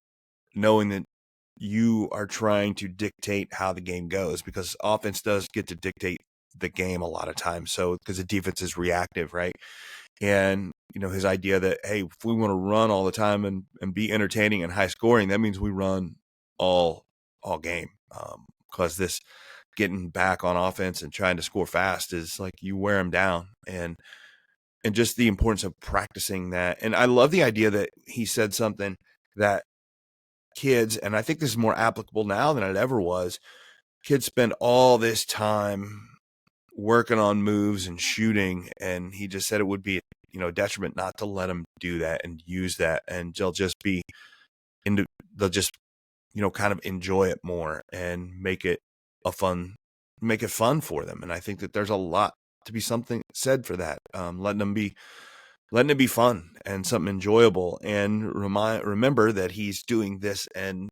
knowing that you are trying to dictate how the game goes, because offense does get to dictate the game a lot of times. So, because the defense is reactive, right? And, his idea that, hey, if we want to run all the time and be entertaining and high scoring, that means we run all game. Because this getting back on offense and trying to score fast is like you wear them down, and just the importance of practicing that. And I love the idea that he said something that kids, and I think this is more applicable now than it ever was, kids spend all this time working on moves and shooting, and he just said it would be, detriment not to let them do that and use that, and they'll just kind of enjoy it more and make it fun for them. And I think that there's a lot to be something said for that, letting it be fun and something enjoyable, and remember that he's doing this and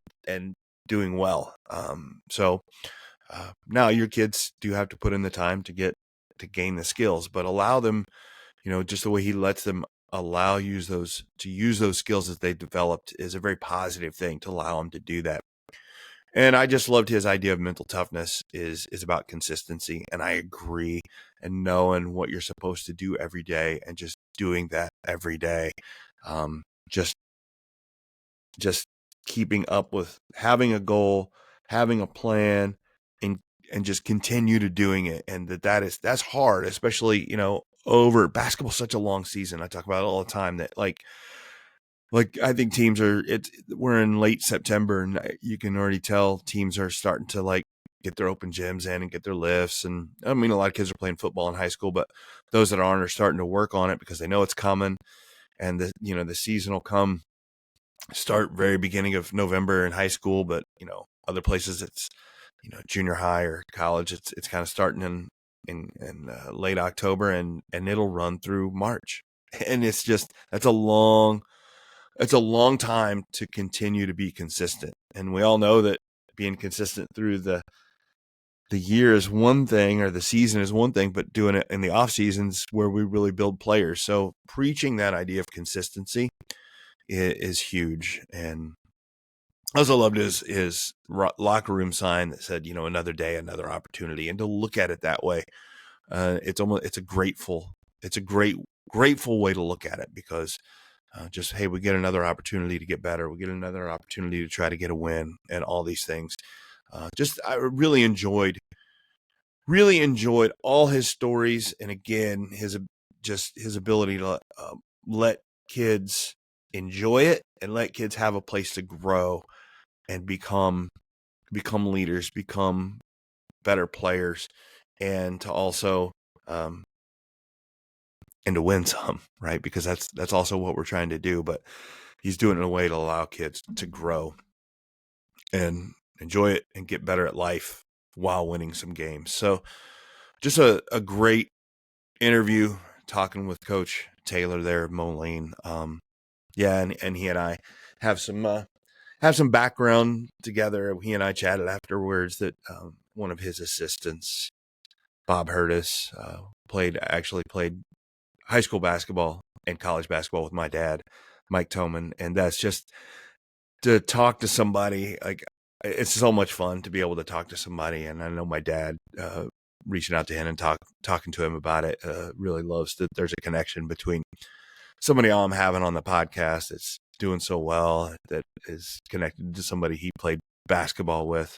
doing well. Now your kids do have to put in the time to gain the skills, but allow them, just the way he lets them use those skills that they developed is a very positive thing to allow them to do that. And I just loved his idea of mental toughness is about consistency. And I agree, and knowing what you're supposed to do every day and just doing that every day. Just keeping up with having a goal, having a plan, and just continue to doing it. And that's hard, especially, over basketball, such a long season. I talk about it all the time that like I think teams we're in late September and you can already tell teams are starting to like get their open gyms in and get their lifts. And I mean, a lot of kids are playing football in high school, but those that aren't are starting to work on it because they know it's coming. And the season will start very beginning of November in high school, but other places it's junior high or college. It's kind of starting in late October and it'll run through March. And it's a long time to continue to be consistent. And we all know that being consistent through the year is one thing, or the season is one thing, but doing it in the off seasons where we really build players. So preaching that idea of consistency is huge. And I also loved his locker room sign that said, another day, another opportunity, and to look at it that way. It's a grateful way to look at it, because hey, we get another opportunity to get better. We get another opportunity to try to get a win, and all these things. I really enjoyed all his stories. And again, his ability to let kids enjoy it and let kids have a place to grow and become leaders, become better players, and to also, and to win some, right? Because that's also what we're trying to do, but he's doing it in a way to allow kids to grow and enjoy it and get better at life while winning some games. So just a great interview talking with Coach Taylor there at Moline. And he and I have some background together. He and I chatted afterwards that one of his assistants, Bob Hurtis, played high school basketball and college basketball with my dad, Mike Thomann. And that's just to talk to somebody, like, it's so much fun to be able to talk to somebody. And I know my dad, reaching out to him and talking to him about it, really loves that there's a connection between somebody I'm having on the podcast that's doing so well, that is connected to somebody he played basketball with.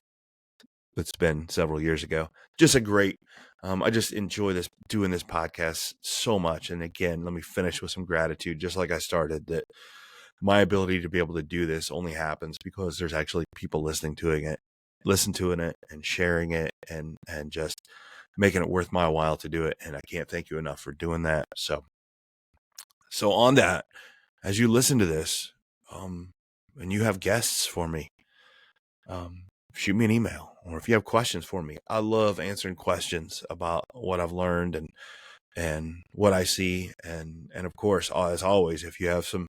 It's been several years ago. Just a great, I just enjoy doing this podcast so much. And again, let me finish with some gratitude, just like I started, that my ability to be able to do this only happens because there's actually people listening to it and sharing it and just making it worth my while to do it. And I can't thank you enough for doing that. So on that, as you listen to this, and you have guests for me, shoot me an email, or if you have questions for me. I love answering questions about what I've learned and what I see. And of course, as always, if you have some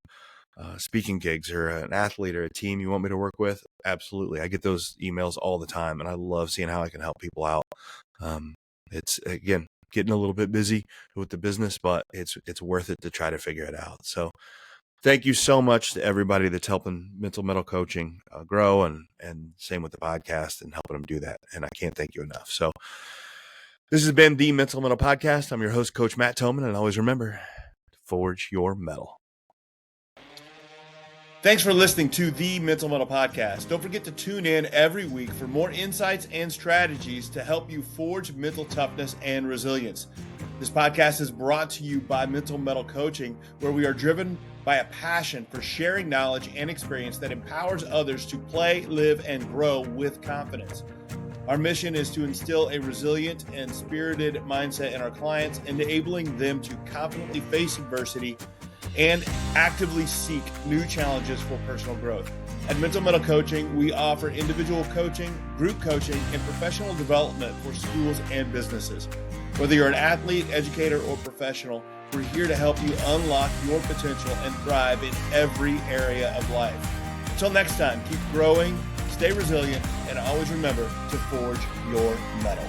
speaking gigs or an athlete or a team you want me to work with, absolutely. I get those emails all the time, and I love seeing how I can help people out. It's, again, getting a little bit busy with the business, but it's worth it to try to figure it out. So thank you so much to everybody that's helping Mental Mettle Coaching grow, and same with the podcast and helping them do that. And I can't thank you enough. So this has been the Mental Mettle Podcast. I'm your host, Coach Matt Thomann, and always remember to forge your metal. Thanks for listening to the Mental Mettle Podcast. Don't forget to tune in every week for more insights and strategies to help you forge mental toughness and resilience. This podcast is brought to you by Mental Mettle Coaching, where we are driven by a passion for sharing knowledge and experience that empowers others to play, live, and grow with confidence. Our mission is to instill a resilient and spirited mindset in our clients, enabling them to confidently face adversity and actively seek new challenges for personal growth. At Mental Mettle Coaching, we offer individual coaching, group coaching, and professional development for schools and businesses. Whether you're an athlete, educator, or professional, we're here to help you unlock your potential and thrive in every area of life. Until next time, keep growing, stay resilient, and always remember to forge your metal.